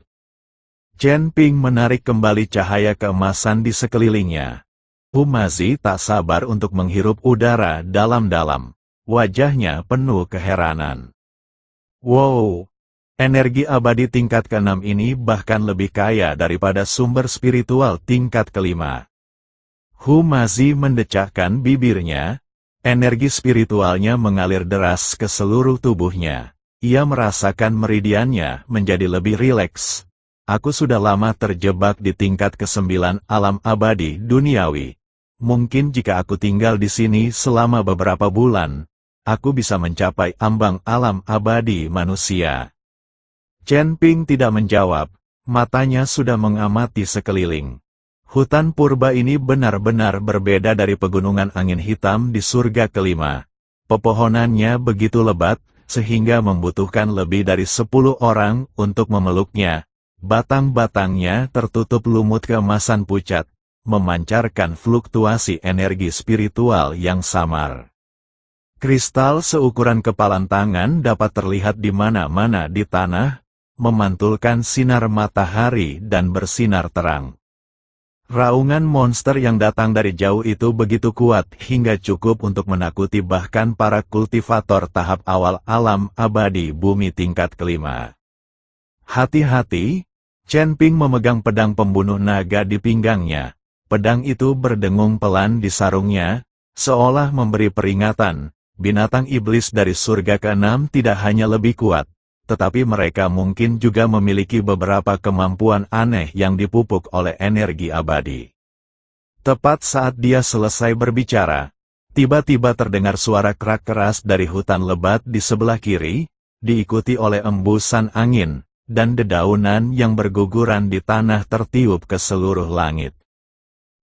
Chen Ping menarik kembali cahaya keemasan di sekelilingnya. Humazi tak sabar untuk menghirup udara dalam-dalam. Wajahnya penuh keheranan. Wow! Energi abadi tingkat ke-6 ini bahkan lebih kaya daripada sumber spiritual tingkat kelima. Humazi mendecakkan bibirnya, energi spiritualnya mengalir deras ke seluruh tubuhnya. Ia merasakan meridiannya menjadi lebih rileks. Aku sudah lama terjebak di tingkat ke-9 alam abadi duniawi. Mungkin jika aku tinggal di sini selama beberapa bulan, aku bisa mencapai ambang alam abadi manusia. Chen Ping tidak menjawab, matanya sudah mengamati sekeliling. Hutan purba ini benar-benar berbeda dari pegunungan angin hitam di surga kelima. Pepohonannya begitu lebat, sehingga membutuhkan lebih dari 10 orang untuk memeluknya. Batang-batangnya tertutup lumut keemasan pucat, memancarkan fluktuasi energi spiritual yang samar. Kristal seukuran kepalan tangan dapat terlihat di mana-mana di tanah, memantulkan sinar matahari dan bersinar terang. Raungan monster yang datang dari jauh itu begitu kuat hingga cukup untuk menakuti bahkan para kultivator tahap awal alam abadi bumi tingkat kelima. Hati-hati, Chen Ping memegang pedang pembunuh naga di pinggangnya. Pedang itu berdengung pelan di sarungnya, seolah memberi peringatan. Binatang iblis dari surga ke-6 tidak hanya lebih kuat, tetapi mereka mungkin juga memiliki beberapa kemampuan aneh yang dipupuk oleh energi abadi. Tepat saat dia selesai berbicara, tiba-tiba terdengar suara kerak keras dari hutan lebat di sebelah kiri, diikuti oleh embusan angin, dan dedaunan yang berguguran di tanah tertiup ke seluruh langit.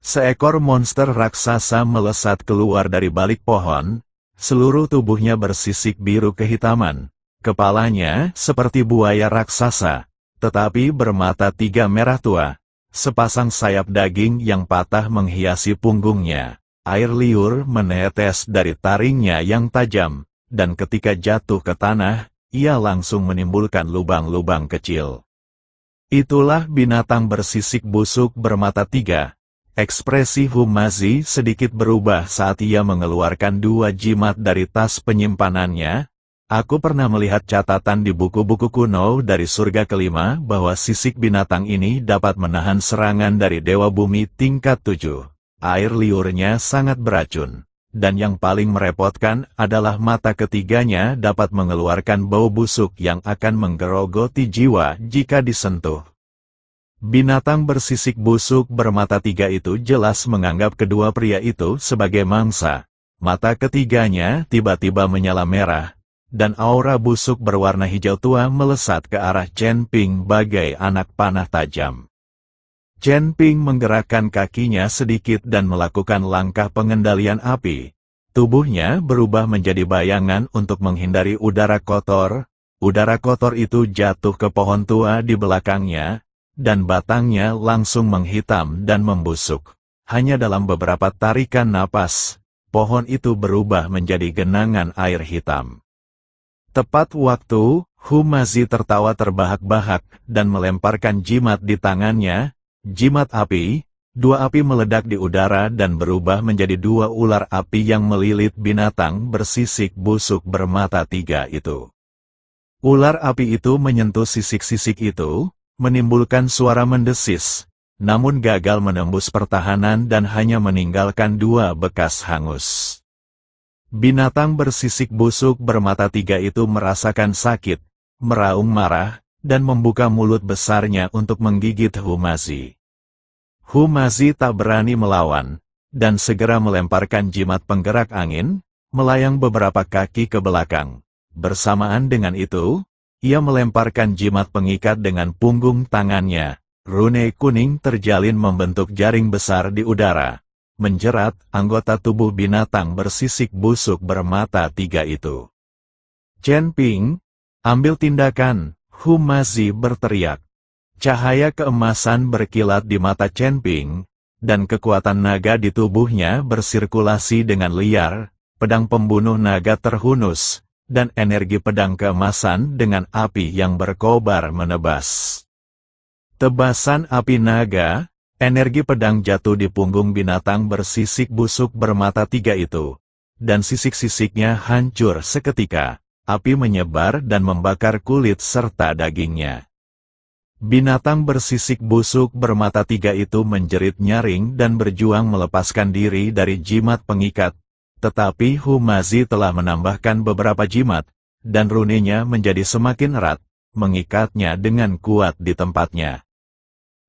Seekor monster raksasa melesat keluar dari balik pohon, seluruh tubuhnya bersisik biru kehitaman. Kepalanya seperti buaya raksasa, tetapi bermata 3 merah tua. Sepasang sayap daging yang patah menghiasi punggungnya. Air liur menetes dari taringnya yang tajam, dan ketika jatuh ke tanah, ia langsung menimbulkan lubang-lubang kecil. Itulah binatang bersisik busuk bermata 3. Ekspresi Humazi sedikit berubah saat ia mengeluarkan 2 jimat dari tas penyimpanannya. Aku pernah melihat catatan di buku-buku kuno dari surga kelima bahwa sisik binatang ini dapat menahan serangan dari Dewa Bumi tingkat 7. Air liurnya sangat beracun. Dan yang paling merepotkan adalah mata ketiganya dapat mengeluarkan bau busuk yang akan menggerogoti jiwa jika disentuh. Binatang bersisik busuk bermata 3 itu jelas menganggap kedua pria itu sebagai mangsa. Mata ketiganya tiba-tiba menyala merah, dan aura busuk berwarna hijau tua melesat ke arah Chen Ping bagai anak panah tajam. Chen Ping menggerakkan kakinya sedikit dan melakukan langkah pengendalian api. Tubuhnya berubah menjadi bayangan untuk menghindari udara kotor. Udara kotor itu jatuh ke pohon tua di belakangnya, dan batangnya langsung menghitam dan membusuk. Hanya dalam beberapa tarikan napas, pohon itu berubah menjadi genangan air hitam. Tepat waktu, Humazi tertawa terbahak-bahak dan melemparkan jimat di tangannya. Jimat api, 2 api meledak di udara dan berubah menjadi 2 ular api yang melilit binatang bersisik busuk bermata 3 itu. Ular api itu menyentuh sisik-sisik itu, menimbulkan suara mendesis, namun gagal menembus pertahanan dan hanya meninggalkan 2 bekas hangus. Binatang bersisik busuk bermata 3 itu merasakan sakit, meraung marah, dan membuka mulut besarnya untuk menggigit Humazi. Humazi tak berani melawan, dan segera melemparkan jimat penggerak angin, melayang beberapa kaki ke belakang. Bersamaan dengan itu, ia melemparkan jimat pengikat dengan punggung tangannya. Rune kuning terjalin membentuk jaring besar di udara, menjerat anggota tubuh binatang bersisik busuk bermata 3 itu. Chen Ping, ambil tindakan! Humazi berteriak. Cahaya keemasan berkilat di mata Chen Ping, dan kekuatan naga di tubuhnya bersirkulasi dengan liar. Pedang pembunuh naga terhunus, dan energi pedang keemasan dengan api yang berkobar menebas. Tebasan api naga, energi pedang jatuh di punggung binatang bersisik busuk bermata 3 itu, dan sisik-sisiknya hancur seketika. Api menyebar dan membakar kulit serta dagingnya. Binatang bersisik busuk bermata 3 itu menjerit nyaring dan berjuang melepaskan diri dari jimat pengikat. Tetapi Humazi telah menambahkan beberapa jimat, dan runenya menjadi semakin erat. mengikatnya dengan kuat di tempatnya.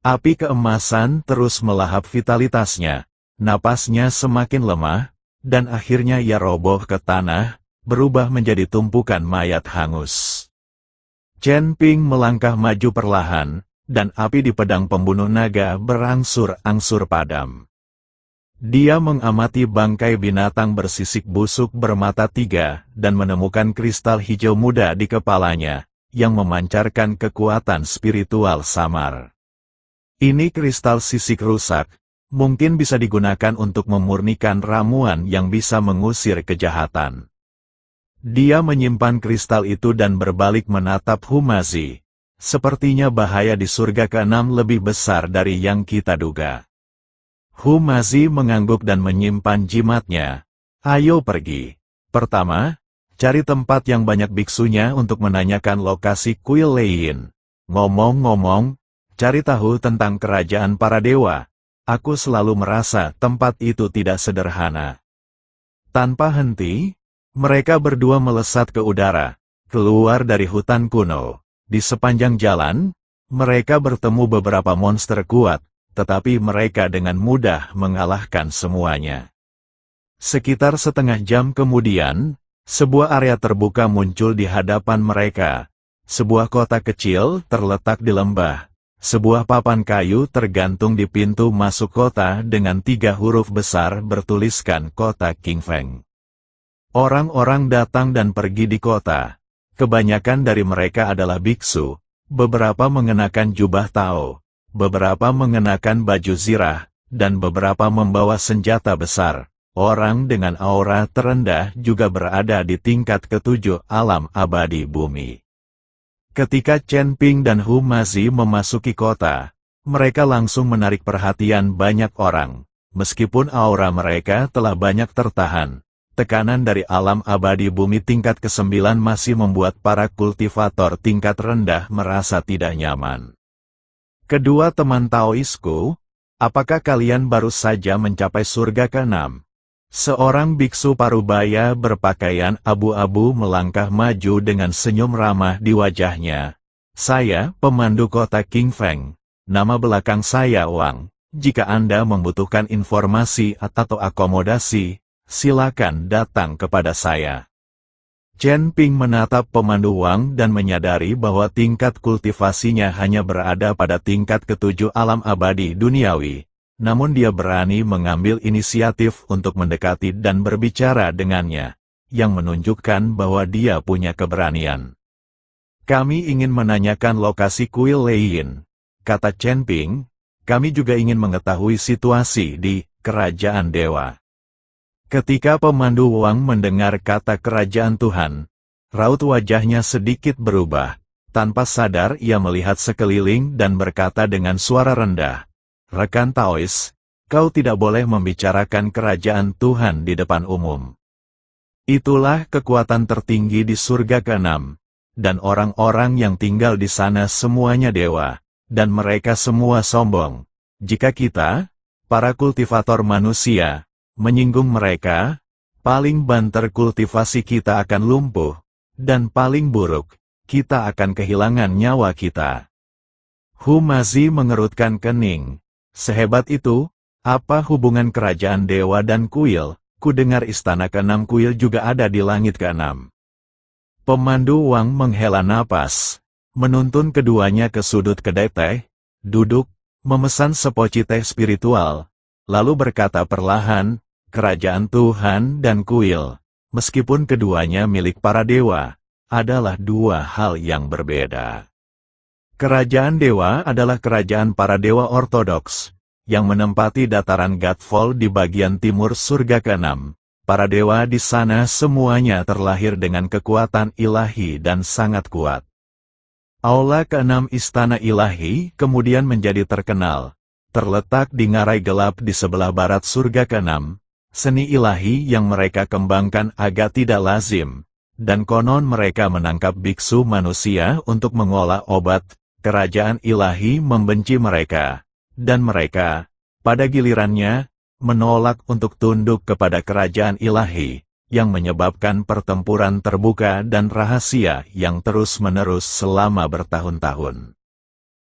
Api keemasan terus melahap vitalitasnya, napasnya semakin lemah, dan akhirnya ia roboh ke tanah, berubah menjadi tumpukan mayat hangus. Chen Ping melangkah maju perlahan, dan api di pedang pembunuh naga berangsur-angsur padam. Dia mengamati bangkai binatang bersisik busuk bermata tiga dan menemukan kristal hijau muda di kepalanya, yang memancarkan kekuatan spiritual samar. Ini kristal sisik rusak, mungkin bisa digunakan untuk memurnikan ramuan yang bisa mengusir kejahatan. Dia menyimpan kristal itu dan berbalik menatap Humazi. Sepertinya bahaya di surga ke-6 lebih besar dari yang kita duga. Humazi mengangguk dan menyimpan jimatnya. Ayo pergi. Pertama, cari tempat yang banyak biksunya untuk menanyakan lokasi kuil Leiyin. Ngomong-ngomong, cari tahu tentang kerajaan para dewa. Aku selalu merasa tempat itu tidak sederhana. Tanpa henti, mereka berdua melesat ke udara, keluar dari hutan kuno. Di sepanjang jalan, mereka bertemu beberapa monster kuat, tetapi mereka dengan mudah mengalahkan semuanya. Sekitar setengah jam kemudian, sebuah area terbuka muncul di hadapan mereka. Sebuah kota kecil terletak di lembah. Sebuah papan kayu tergantung di pintu masuk kota dengan 3 huruf besar bertuliskan kota Qingfeng. Orang-orang datang dan pergi di kota. Kebanyakan dari mereka adalah biksu, beberapa mengenakan jubah Tao, beberapa mengenakan baju zirah, dan beberapa membawa senjata besar. Orang dengan aura terendah juga berada di tingkat ke-7 alam abadi bumi. Ketika Chen Ping dan Humazi memasuki kota, mereka langsung menarik perhatian banyak orang. Meskipun aura mereka telah banyak tertahan, tekanan dari alam abadi bumi tingkat ke-9 masih membuat para kultivator tingkat rendah merasa tidak nyaman. Kedua teman Taoisku, apakah kalian baru saja mencapai surga ke-6? Seorang biksu parubaya berpakaian abu-abu melangkah maju dengan senyum ramah di wajahnya. Saya, pemandu kota Qingfeng. Nama belakang saya Wang. Jika Anda membutuhkan informasi atau akomodasi, silakan datang kepada saya. Chen Ping menatap pemandu Wang dan menyadari bahwa tingkat kultivasinya hanya berada pada tingkat ke-7 alam abadi duniawi. Namun dia berani mengambil inisiatif untuk mendekati dan berbicara dengannya, yang menunjukkan bahwa dia punya keberanian. Kami ingin menanyakan lokasi kuil Leiyin, kata Chen Ping. Kami juga ingin mengetahui situasi di Kerajaan Dewa. Ketika pemandu Wang mendengar kata Kerajaan Tuhan, raut wajahnya sedikit berubah. Tanpa sadar ia melihat sekeliling dan berkata dengan suara rendah, "Rekan Taois, kau tidak boleh membicarakan kerajaan Tuhan di depan umum. Itulah kekuatan tertinggi di surga ke-6, dan orang-orang yang tinggal di sana semuanya dewa, dan mereka semua sombong. Jika kita, para kultivator manusia, menyinggung mereka, paling banter kultivasi kita akan lumpuh, dan paling buruk, kita akan kehilangan nyawa kita." Humazi mengerutkan kening. Sehebat itu, apa hubungan kerajaan dewa dan kuil? Ku dengar istana ke-6 kuil juga ada di langit ke-6. Pemandu Wang menghela napas, menuntun keduanya ke sudut kedai teh, duduk, memesan sepoci teh spiritual, lalu berkata perlahan, "Kerajaan Tuhan dan kuil, meskipun keduanya milik para dewa, adalah dua hal yang berbeda. Kerajaan dewa adalah kerajaan para dewa ortodoks, yang menempati dataran Godfall di bagian timur surga ke-6. Para dewa di sana semuanya terlahir dengan kekuatan ilahi dan sangat kuat. Aula ke-6 Istana Ilahi kemudian menjadi terkenal, terletak di ngarai gelap di sebelah barat surga ke-6. Seni ilahi yang mereka kembangkan agak tidak lazim, dan konon mereka menangkap biksu manusia untuk mengolah obat. Kerajaan ilahi membenci mereka, dan mereka, pada gilirannya, menolak untuk tunduk kepada kerajaan ilahi, yang menyebabkan pertempuran terbuka dan rahasia yang terus-menerus selama bertahun-tahun.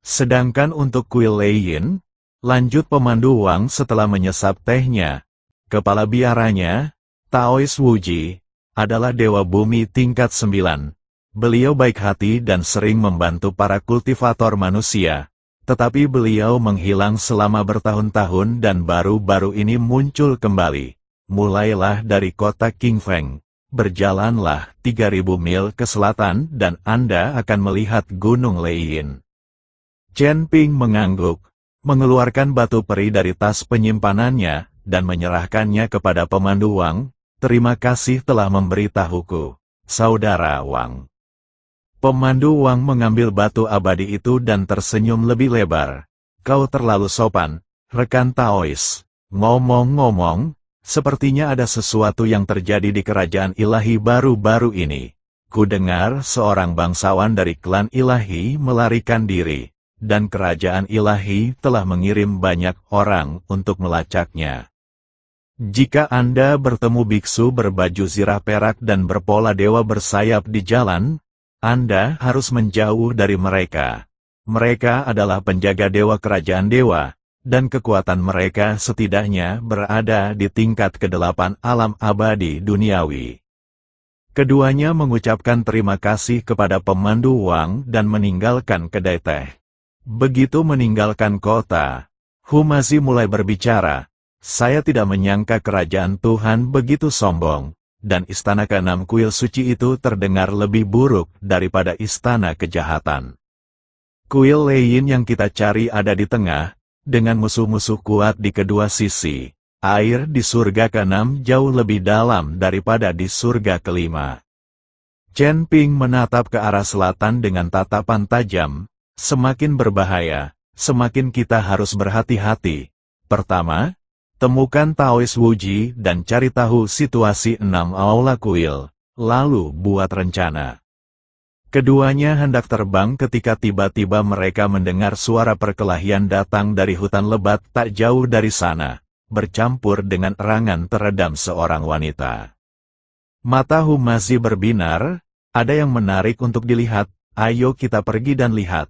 Sedangkan untuk kuil Leiyin, lanjut pemandu Wang setelah menyesap tehnya, kepala biaranya, Taois Wuji, adalah dewa bumi tingkat 9. Beliau baik hati dan sering membantu para kultivator manusia, tetapi beliau menghilang selama bertahun-tahun dan baru-baru ini muncul kembali. Mulailah dari kota Qingfeng, berjalanlah 3.000 mil ke selatan dan Anda akan melihat Gunung Leiyin. Chen Ping mengangguk, mengeluarkan batu peri dari tas penyimpanannya, dan menyerahkannya kepada pemandu Wang. Terima kasih telah memberitahuku, Saudara Wang. Pemandu Wang mengambil batu abadi itu dan tersenyum lebih lebar. Kau terlalu sopan, rekan Taois. Ngomong-ngomong, sepertinya ada sesuatu yang terjadi di kerajaan ilahi baru-baru ini. Kudengar seorang bangsawan dari klan ilahi melarikan diri, dan kerajaan ilahi telah mengirim banyak orang untuk melacaknya. Jika Anda bertemu biksu berbaju zirah perak dan berpola dewa bersayap di jalan, Anda harus menjauh dari mereka. Mereka adalah penjaga dewa kerajaan dewa, dan kekuatan mereka setidaknya berada di tingkat ke-8 alam abadi duniawi. Keduanya mengucapkan terima kasih kepada pemandu Wang dan meninggalkan kedai teh. Begitu meninggalkan kota, Humazi mulai berbicara. Saya tidak menyangka kerajaan Tuhan begitu sombong, dan istana ke-6 kuil suci itu terdengar lebih buruk daripada istana kejahatan. Kuil Leiyin yang kita cari ada di tengah, dengan musuh-musuh kuat di kedua sisi. Air di surga ke-6 jauh lebih dalam daripada di surga ke-5. Chen Ping menatap ke arah selatan dengan tatapan tajam. Semakin berbahaya, semakin kita harus berhati-hati. Pertama, temukan Taois Wuji dan cari tahu situasi 6 aula kuil, lalu buat rencana. Keduanya hendak terbang ketika tiba-tiba mereka mendengar suara perkelahian datang dari hutan lebat tak jauh dari sana, bercampur dengan erangan teredam seorang wanita. Mata Humazi berbinar, ada yang menarik untuk dilihat, ayo kita pergi dan lihat.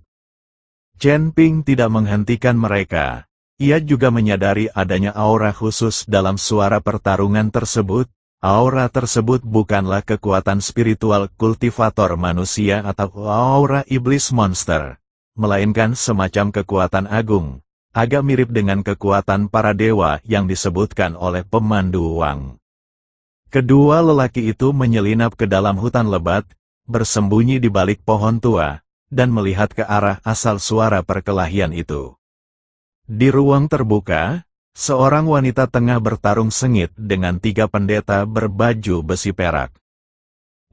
Chen Ping tidak menghentikan mereka. Ia juga menyadari adanya aura khusus dalam suara pertarungan tersebut. Aura tersebut bukanlah kekuatan spiritual kultivator manusia atau aura iblis monster, melainkan semacam kekuatan agung, agak mirip dengan kekuatan para dewa yang disebutkan oleh pemandu Wang. Kedua lelaki itu menyelinap ke dalam hutan lebat, bersembunyi di balik pohon tua, dan melihat ke arah asal suara perkelahian itu. Di ruang terbuka, seorang wanita tengah bertarung sengit dengan 3 pendeta berbaju besi perak.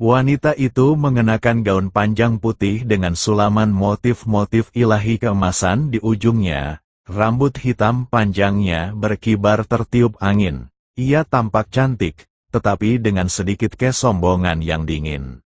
Wanita itu mengenakan gaun panjang putih dengan sulaman motif-motif ilahi keemasan di ujungnya, rambut hitam panjangnya berkibar tertiup angin. Ia tampak cantik, tetapi dengan sedikit kesombongan yang dingin.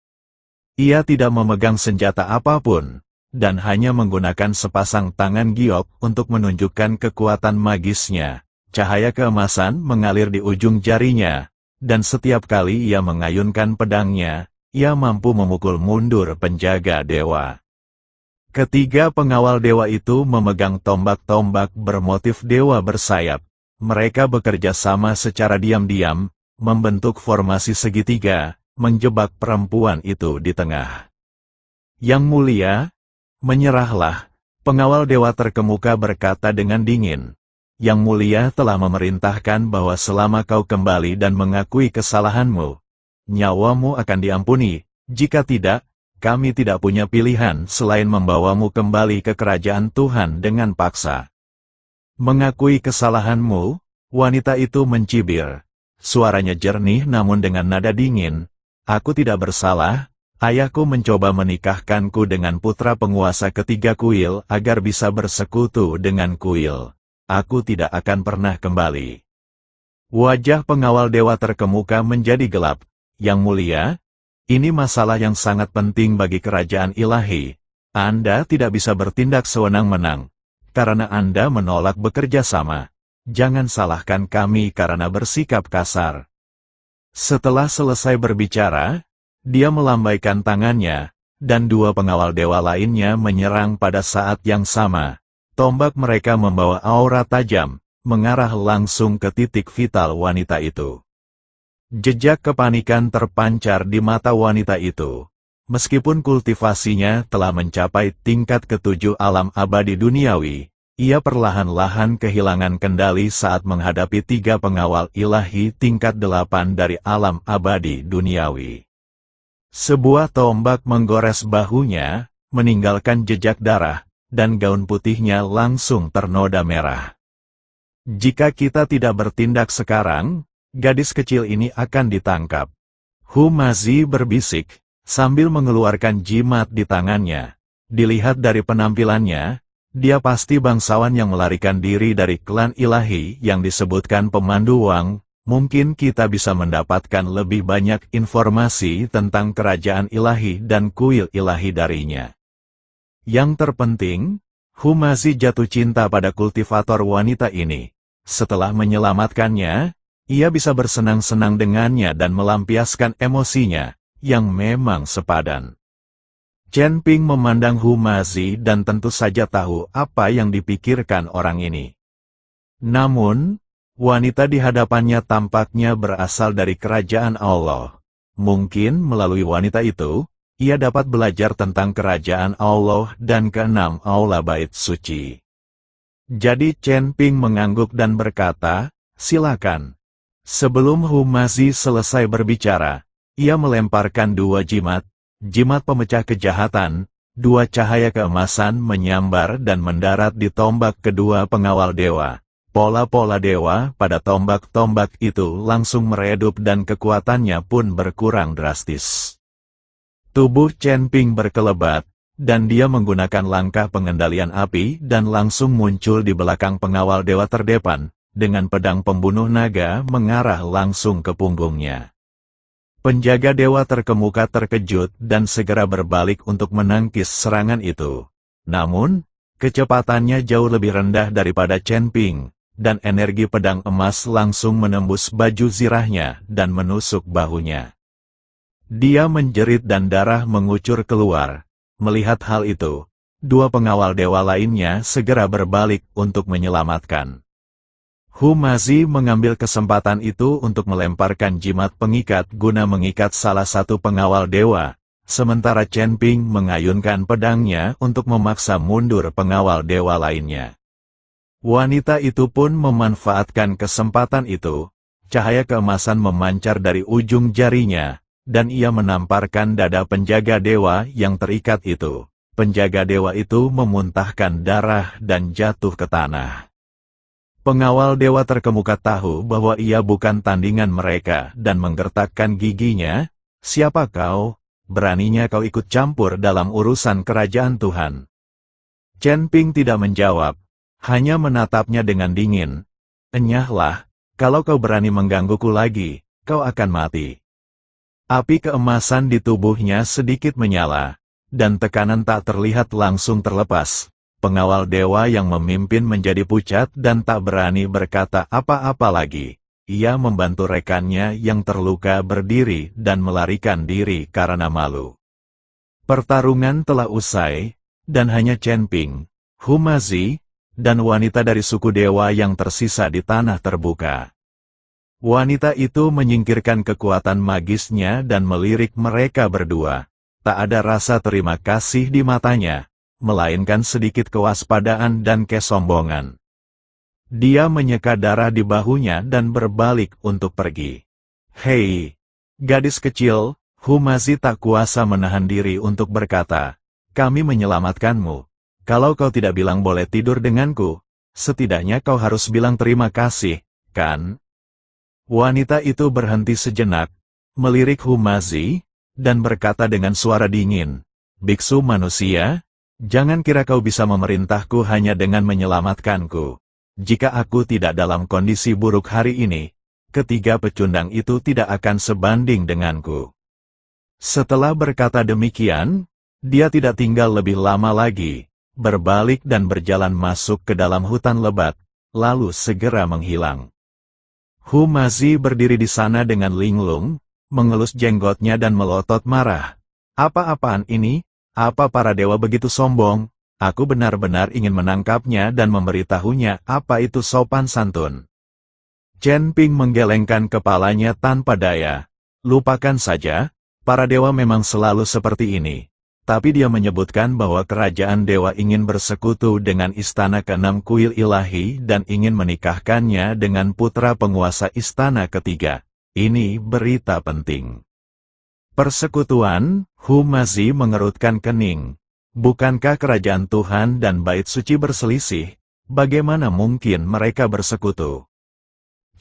Ia tidak memegang senjata apapun, dan hanya menggunakan sepasang tangan giok untuk menunjukkan kekuatan magisnya. Cahaya keemasan mengalir di ujung jarinya, dan setiap kali ia mengayunkan pedangnya, ia mampu memukul mundur penjaga dewa. Ketiga pengawal dewa itu memegang tombak-tombak bermotif dewa bersayap. Mereka bekerja sama secara diam-diam, membentuk formasi segitiga, menjebak perempuan itu di tengah. Yang mulia, menyerahlah, pengawal dewa terkemuka berkata dengan dingin. Yang mulia telah memerintahkan bahwa selama kau kembali dan mengakui kesalahanmu, nyawamu akan diampuni. Jika tidak, kami tidak punya pilihan selain membawamu kembali ke kerajaan Tuhan dengan paksa. Mengakui kesalahanmu, wanita itu mencibir. Suaranya jernih namun dengan nada dingin. Aku tidak bersalah, ayahku mencoba menikahkanku dengan putra penguasa ketiga kuil agar bisa bersekutu dengan kuil. Aku tidak akan pernah kembali. Wajah pengawal dewa terkemuka menjadi gelap. Yang mulia, ini masalah yang sangat penting bagi kerajaan ilahi. Anda tidak bisa bertindak sewenang-wenang, karena Anda menolak bekerja sama. Jangan salahkan kami karena bersikap kasar. Setelah selesai berbicara, dia melambaikan tangannya, dan dua pengawal dewa lainnya menyerang pada saat yang sama. Tombak mereka membawa aura tajam, mengarah langsung ke titik vital wanita itu. Jejak kepanikan terpancar di mata wanita itu. Meskipun kultivasinya telah mencapai tingkat ketujuh alam abadi duniawi, ia perlahan-lahan kehilangan kendali saat menghadapi tiga pengawal ilahi tingkat 8 dari alam abadi duniawi. Sebuah tombak menggores bahunya, meninggalkan jejak darah, dan gaun putihnya langsung ternoda merah. Jika kita tidak bertindak sekarang, gadis kecil ini akan ditangkap. Humazi berbisik, sambil mengeluarkan jimat di tangannya. Dilihat dari penampilannya, dia pasti bangsawan yang melarikan diri dari klan ilahi yang disebutkan pemandu Wang. Mungkin kita bisa mendapatkan lebih banyak informasi tentang kerajaan ilahi dan kuil ilahi darinya. Yang terpenting, Humazi jatuh cinta pada kultivator wanita ini. Setelah menyelamatkannya, ia bisa bersenang-senang dengannya dan melampiaskan emosinya, yang memang sepadan. Chen Ping memandang Humazi dan tentu saja tahu apa yang dipikirkan orang ini. Namun, wanita di hadapannya tampaknya berasal dari kerajaan Allah. Mungkin melalui wanita itu, ia dapat belajar tentang kerajaan Allah dan keenam aula bait suci. Jadi Chen Ping mengangguk dan berkata, "Silakan." Sebelum Humazi selesai berbicara, ia melemparkan dua jimat pemecah kejahatan, dua cahaya keemasan menyambar dan mendarat di tombak kedua pengawal dewa. Pola-pola dewa pada tombak-tombak itu langsung meredup dan kekuatannya pun berkurang drastis. Tubuh Chen Ping berkelebat, dan dia menggunakan langkah pengendalian api dan langsung muncul di belakang pengawal dewa terdepan, dengan pedang pembunuh naga mengarah langsung ke punggungnya. Penjaga dewa terkemuka terkejut dan segera berbalik untuk menangkis serangan itu. Namun, kecepatannya jauh lebih rendah daripada Chen Ping, dan energi pedang emas langsung menembus baju zirahnya dan menusuk bahunya. Dia menjerit dan darah mengucur keluar. Melihat hal itu, dua pengawal dewa lainnya segera berbalik untuk menyelamatkan. Humazi mengambil kesempatan itu untuk melemparkan jimat pengikat guna mengikat salah satu pengawal dewa, sementara Chen Ping mengayunkan pedangnya untuk memaksa mundur pengawal dewa lainnya. Wanita itu pun memanfaatkan kesempatan itu, cahaya keemasan memancar dari ujung jarinya, dan ia menamparkan dada penjaga dewa yang terikat itu. Penjaga dewa itu memuntahkan darah dan jatuh ke tanah. Pengawal dewa terkemuka tahu bahwa ia bukan tandingan mereka dan menggertakkan giginya. "Siapa kau? Beraninya kau ikut campur dalam urusan kerajaan Tuhan?" Chen Ping tidak menjawab, hanya menatapnya dengan dingin. "Enyahlah, kalau kau berani menggangguku lagi, kau akan mati." Api keemasan di tubuhnya sedikit menyala, dan tekanan tak terlihat langsung terlepas. Pengawal dewa yang memimpin menjadi pucat dan tak berani berkata apa-apa lagi. Ia membantu rekannya yang terluka berdiri dan melarikan diri karena malu. Pertarungan telah usai, dan hanya Chen Ping, Humazi, dan wanita dari suku dewa yang tersisa di tanah terbuka. Wanita itu menyingkirkan kekuatan magisnya dan melirik mereka berdua. Tak ada rasa terima kasih di matanya, melainkan sedikit kewaspadaan dan kesombongan. Dia menyeka darah di bahunya dan berbalik untuk pergi. "Hei, gadis kecil," Humazi tak kuasa menahan diri untuk berkata, "Kami menyelamatkanmu. Kalau kau tidak bilang boleh tidur denganku, setidaknya kau harus bilang terima kasih, kan?" Wanita itu berhenti sejenak, melirik Humazi, dan berkata dengan suara dingin, "Biksu manusia, jangan kira kau bisa memerintahku hanya dengan menyelamatkanku. Jika aku tidak dalam kondisi buruk hari ini, ketiga pecundang itu tidak akan sebanding denganku." Setelah berkata demikian, dia tidak tinggal lebih lama lagi, berbalik dan berjalan masuk ke dalam hutan lebat, lalu segera menghilang. Hu Mazi berdiri di sana dengan linglung, mengelus jenggotnya dan melotot marah. Apa-apaan ini? Apa para dewa begitu sombong? Aku benar-benar ingin menangkapnya dan memberitahunya apa itu sopan santun. Chen Ping menggelengkan kepalanya tanpa daya. Lupakan saja, para dewa memang selalu seperti ini. Tapi dia menyebutkan bahwa kerajaan dewa ingin bersekutu dengan istana keenam kuil ilahi dan ingin menikahkannya dengan putra penguasa istana ketiga. Ini berita penting. Persekutuan, Hu Mazi mengerutkan kening. Bukankah kerajaan Tuhan dan bait suci berselisih? Bagaimana mungkin mereka bersekutu?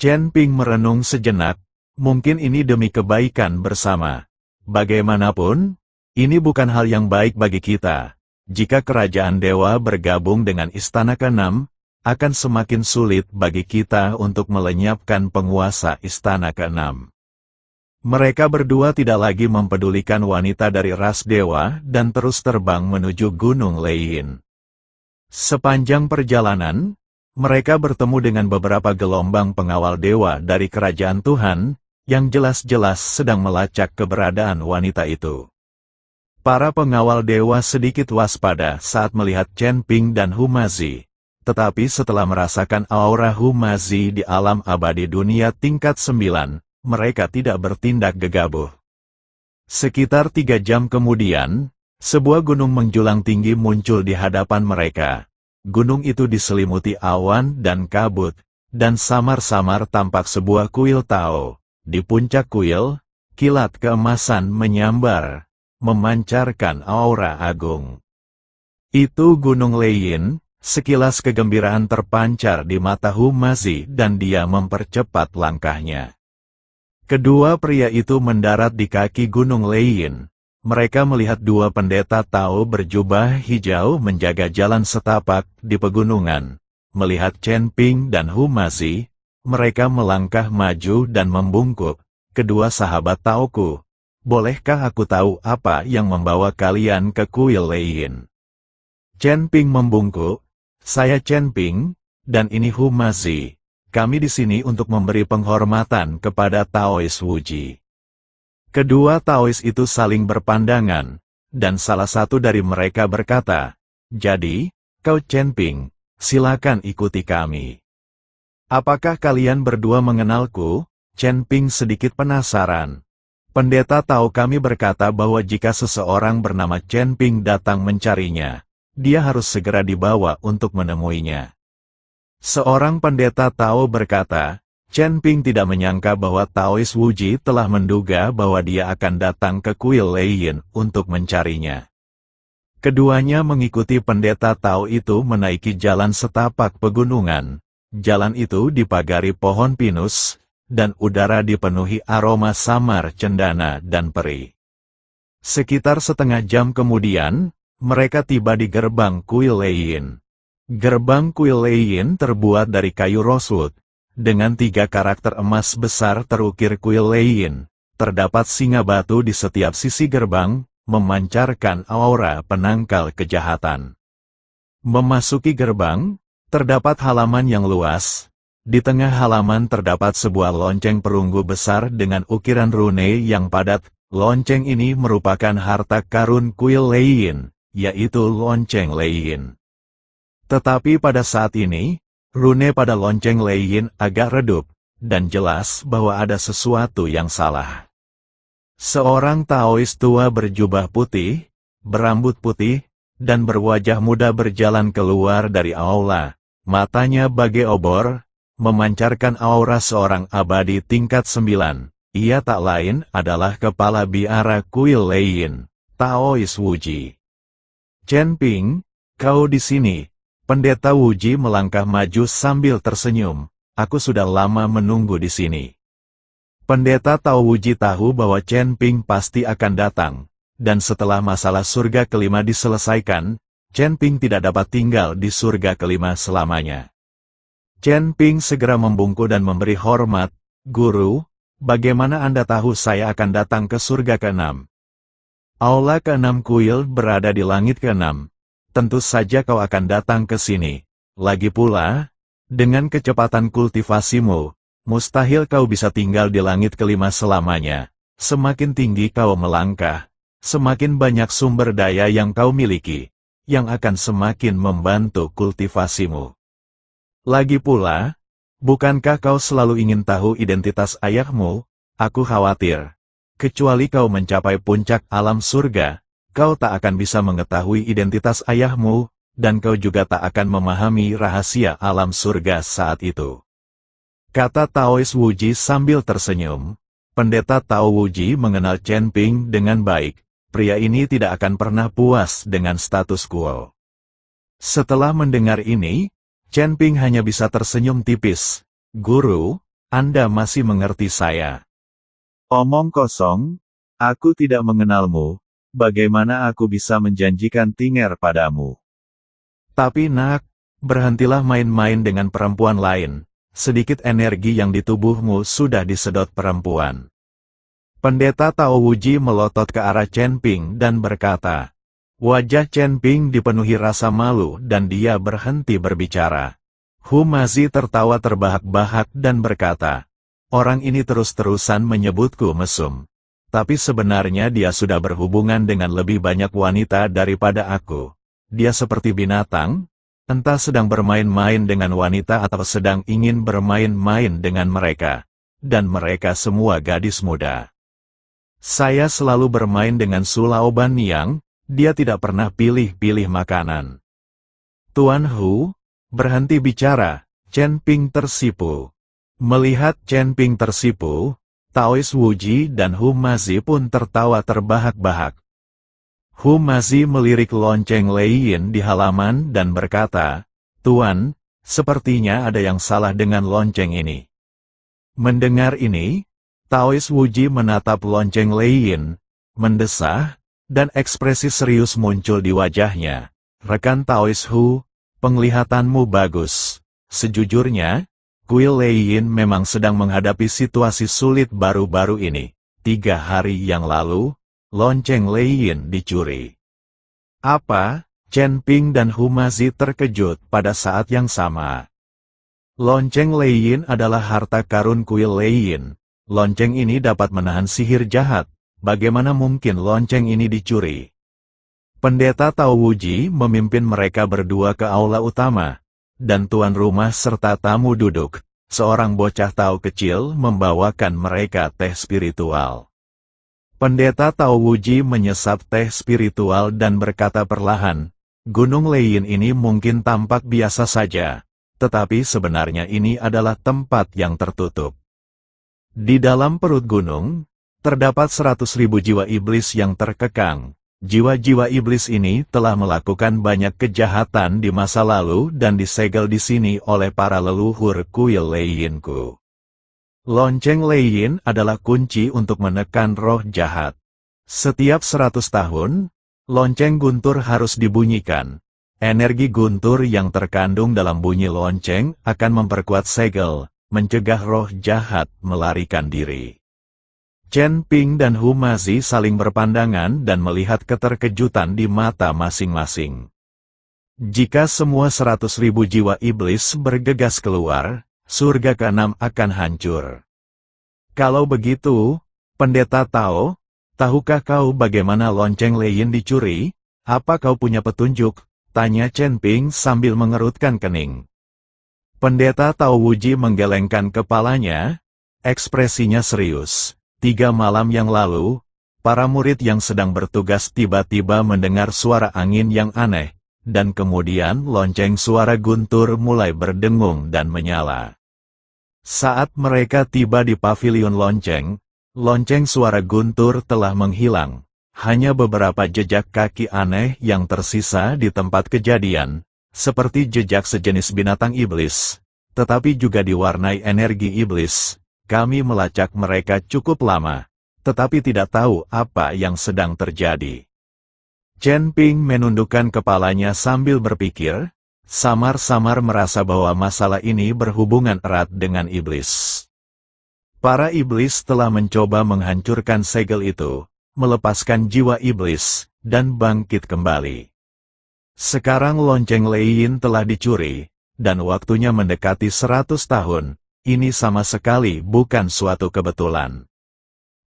Chen Ping merenung sejenak, mungkin ini demi kebaikan bersama. Bagaimanapun, ini bukan hal yang baik bagi kita. Jika kerajaan dewa bergabung dengan istana keenam, akan semakin sulit bagi kita untuk melenyapkan penguasa istana keenam. Mereka berdua tidak lagi mempedulikan wanita dari ras dewa dan terus terbang menuju Gunung Leiyin. Sepanjang perjalanan, mereka bertemu dengan beberapa gelombang pengawal dewa dari kerajaan Tuhan, yang jelas-jelas sedang melacak keberadaan wanita itu. Para pengawal dewa sedikit waspada saat melihat Chen Ping dan Hu Mazi, tetapi setelah merasakan aura Hu Mazi di alam abadi dunia tingkat 9, mereka tidak bertindak gegabah. Sekitar 3 jam kemudian, sebuah gunung menjulang tinggi muncul di hadapan mereka. Gunung itu diselimuti awan dan kabut, dan samar-samar tampak sebuah kuil Tao. Di puncak kuil, kilat keemasan menyambar, memancarkan aura agung. Itu Gunung Leiyin. Sekilas kegembiraan terpancar di mata Hu Mazi dan dia mempercepat langkahnya. Kedua pria itu mendarat di kaki Gunung Leiyin. Mereka melihat dua pendeta Tao berjubah hijau menjaga jalan setapak di pegunungan. Melihat Chen Ping dan Hu Mazi, mereka melangkah maju dan membungkuk. Kedua sahabat Taoku, bolehkah aku tahu apa yang membawa kalian ke kuil Leiyin? Chen Ping membungkuk. Saya Chen Ping, dan ini Hu Mazi. Kami di sini untuk memberi penghormatan kepada Taois Wuji. Kedua Taois itu saling berpandangan, dan salah satu dari mereka berkata, "Jadi, kau Chen Ping, silakan ikuti kami." "Apakah kalian berdua mengenalku?" Chen Ping sedikit penasaran. Pendeta Tao kami berkata bahwa jika seseorang bernama Chen Ping datang mencarinya, dia harus segera dibawa untuk menemuinya. Seorang pendeta Tao berkata, Chen Ping tidak menyangka bahwa Taois Wuji telah menduga bahwa dia akan datang ke kuil Leiyin untuk mencarinya. Keduanya mengikuti pendeta Tao itu menaiki jalan setapak pegunungan. Jalan itu dipagari pohon pinus, dan udara dipenuhi aroma samar cendana dan peri. Sekitar setengah jam kemudian, mereka tiba di gerbang kuil Leiyin. Gerbang kuil Leiyin terbuat dari kayu rosewood. Dengan 3 karakter emas besar terukir kuil Leiyin. Terdapat singa batu di setiap sisi gerbang, memancarkan aura penangkal kejahatan. Memasuki gerbang, terdapat halaman yang luas. Di tengah halaman terdapat sebuah lonceng perunggu besar dengan ukiran rune yang padat. Lonceng ini merupakan harta karun kuil Leiyin, yaitu lonceng Leiyin. Tetapi pada saat ini, rune pada lonceng Leiyin agak redup, dan jelas bahwa ada sesuatu yang salah. Seorang Taois tua berjubah putih, berambut putih, dan berwajah muda berjalan keluar dari aula. Matanya bagai obor, memancarkan aura seorang abadi tingkat 9. Ia tak lain adalah kepala biara kuil Leiyin, Taois Wuji. Chen Ping, kau di sini. Pendeta Wuji melangkah maju sambil tersenyum. Aku sudah lama menunggu di sini. Pendeta Tao Wuji tahu bahwa Chen Ping pasti akan datang, dan setelah masalah surga kelima diselesaikan, Chen Ping tidak dapat tinggal di surga kelima selamanya. Chen Ping segera membungkuk dan memberi hormat. Guru, bagaimana Anda tahu saya akan datang ke surga ke-6? Aula ke-6 kuil berada di langit ke-6. Tentu saja kau akan datang ke sini. Lagi pula, dengan kecepatan kultivasimu, Mustahil kau bisa tinggal di langit kelima selamanya. Semakin tinggi kau melangkah, semakin banyak sumber daya yang kau miliki, yang akan semakin membantu kultivasimu. Lagi pula, bukankah kau selalu ingin tahu identitas ayahmu? Aku khawatir. Kecuali kau mencapai puncak alam surga, kau tak akan bisa mengetahui identitas ayahmu, dan kau juga tak akan memahami rahasia alam surga saat itu. Kata Taois Wuji sambil tersenyum. Pendeta Tao Wuji mengenal Chen Ping dengan baik. Pria ini tidak akan pernah puas dengan status quo. Setelah mendengar ini, Chen Ping hanya bisa tersenyum tipis. Guru, Anda masih mengerti saya. Omong kosong, aku tidak mengenalmu. Bagaimana aku bisa menjanjikan Tinger padamu? Tapi nak, berhentilah main-main dengan perempuan lain. Sedikit energi yang di tubuhmu sudah disedot perempuan. Pendeta Tao Wuji melotot ke arah Chen Ping dan berkata. Wajah Chen Ping dipenuhi rasa malu dan dia berhenti berbicara. Hu Mazi tertawa terbahak-bahak dan berkata, orang ini terus-terusan menyebutku mesum. Tapi sebenarnya dia sudah berhubungan dengan lebih banyak wanita daripada aku. Dia seperti binatang, entah sedang bermain-main dengan wanita atau sedang ingin bermain-main dengan mereka. Dan mereka semua gadis muda. Saya selalu bermain dengan Su Laoban Niang, dia tidak pernah pilih-pilih makanan. Tuan Hu, berhenti bicara, Chen Ping tersipu. Melihat Chen Ping tersipu, Taois Wuji dan Hu Mazi pun tertawa terbahak-bahak. Hu Mazi melirik lonceng Lei Yin di halaman dan berkata, Tuan, sepertinya ada yang salah dengan lonceng ini. Mendengar ini, Taois Wuji menatap lonceng Lei Yin, mendesah, dan ekspresi serius muncul di wajahnya. Rekan Taois Hu, penglihatanmu bagus. Sejujurnya, kuil Lei Yin memang sedang menghadapi situasi sulit baru-baru ini. 3 hari yang lalu, lonceng Lei Yin dicuri. Apa? Chen Ping dan Hu Mazi terkejut pada saat yang sama. Lonceng Lei Yin adalah harta karun kuil Lei Yin. Lonceng ini dapat menahan sihir jahat. Bagaimana mungkin lonceng ini dicuri? Pendeta Tao Wuji memimpin mereka berdua ke aula utama, dan tuan rumah serta tamu duduk. Seorang bocah Tao kecil membawakan mereka teh spiritual. Pendeta Tao Wuji menyesap teh spiritual dan berkata perlahan, Gunung Lei Yin ini mungkin tampak biasa saja, tetapi sebenarnya ini adalah tempat yang tertutup. Di dalam perut gunung, terdapat 100.000 jiwa iblis yang terkekang. Jiwa-jiwa iblis ini telah melakukan banyak kejahatan di masa lalu dan disegel di sini oleh para leluhur kuil Lei Yin-ku. Lonceng Lei Yin adalah kunci untuk menekan roh jahat. Setiap 100 tahun, lonceng guntur harus dibunyikan. Energi guntur yang terkandung dalam bunyi lonceng akan memperkuat segel, mencegah roh jahat melarikan diri. Chen Ping dan Hu Mazi saling berpandangan dan melihat keterkejutan di mata masing-masing. Jika semua 100.000 jiwa iblis bergegas keluar, surga ke-6 akan hancur. Kalau begitu, Pendeta Tao, tahukah kau bagaimana lonceng Lei Yin dicuri? Apa kau punya petunjuk? Tanya Chen Ping sambil mengerutkan kening. Pendeta Tao Wuji menggelengkan kepalanya, ekspresinya serius. 3 malam yang lalu, para murid yang sedang bertugas tiba-tiba mendengar suara angin yang aneh, dan kemudian lonceng suara guntur mulai berdengung dan menyala. Saat mereka tiba di pavilion lonceng, lonceng suara guntur telah menghilang. Hanya beberapa jejak kaki aneh yang tersisa di tempat kejadian, seperti jejak sejenis binatang iblis, tetapi juga diwarnai energi iblis. Kami melacak mereka cukup lama, tetapi tidak tahu apa yang sedang terjadi. Chen Ping menundukkan kepalanya sambil berpikir, samar-samar merasa bahwa masalah ini berhubungan erat dengan iblis. Para iblis telah mencoba menghancurkan segel itu, melepaskan jiwa iblis, dan bangkit kembali. Sekarang lonceng Lei Yin telah dicuri, dan waktunya mendekati 100 tahun. ini sama sekali bukan suatu kebetulan.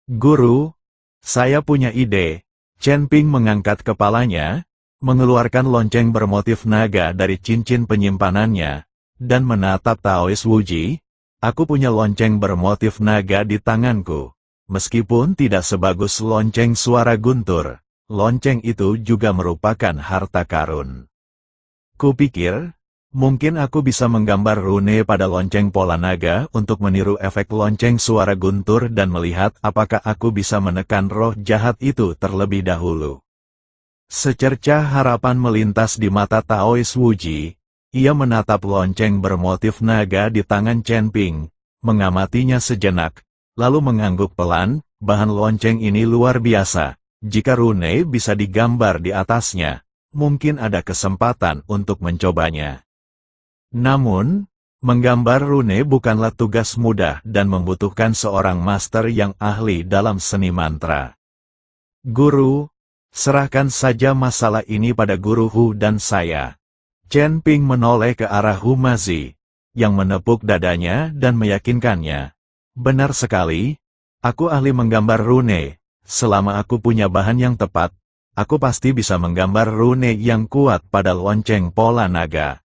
Guru, saya punya ide. Chen Ping mengangkat kepalanya, mengeluarkan lonceng bermotif naga dari cincin penyimpanannya, dan menatap Taois Wuji. Aku punya lonceng bermotif naga di tanganku. Meskipun tidak sebagus lonceng suara guntur, lonceng itu juga merupakan harta karun. Kupikir, mungkin aku bisa menggambar rune pada lonceng pola naga untuk meniru efek lonceng suara guntur dan melihat apakah aku bisa menekan roh jahat itu terlebih dahulu. Secercah harapan melintas di mata Taois Wuji. Ia menatap lonceng bermotif naga di tangan Chen Ping, mengamatinya sejenak, lalu mengangguk pelan. Bahan lonceng ini luar biasa. Jika rune bisa digambar di atasnya, mungkin ada kesempatan untuk mencobanya. Namun, menggambar rune bukanlah tugas mudah dan membutuhkan seorang master yang ahli dalam seni mantra. Guru, serahkan saja masalah ini pada Guru Hu dan saya. Chen Ping menoleh ke arah Hu Mazi, yang menepuk dadanya dan meyakinkannya. Benar sekali, aku ahli menggambar rune. Selama aku punya bahan yang tepat, aku pasti bisa menggambar rune yang kuat pada lonceng pola naga.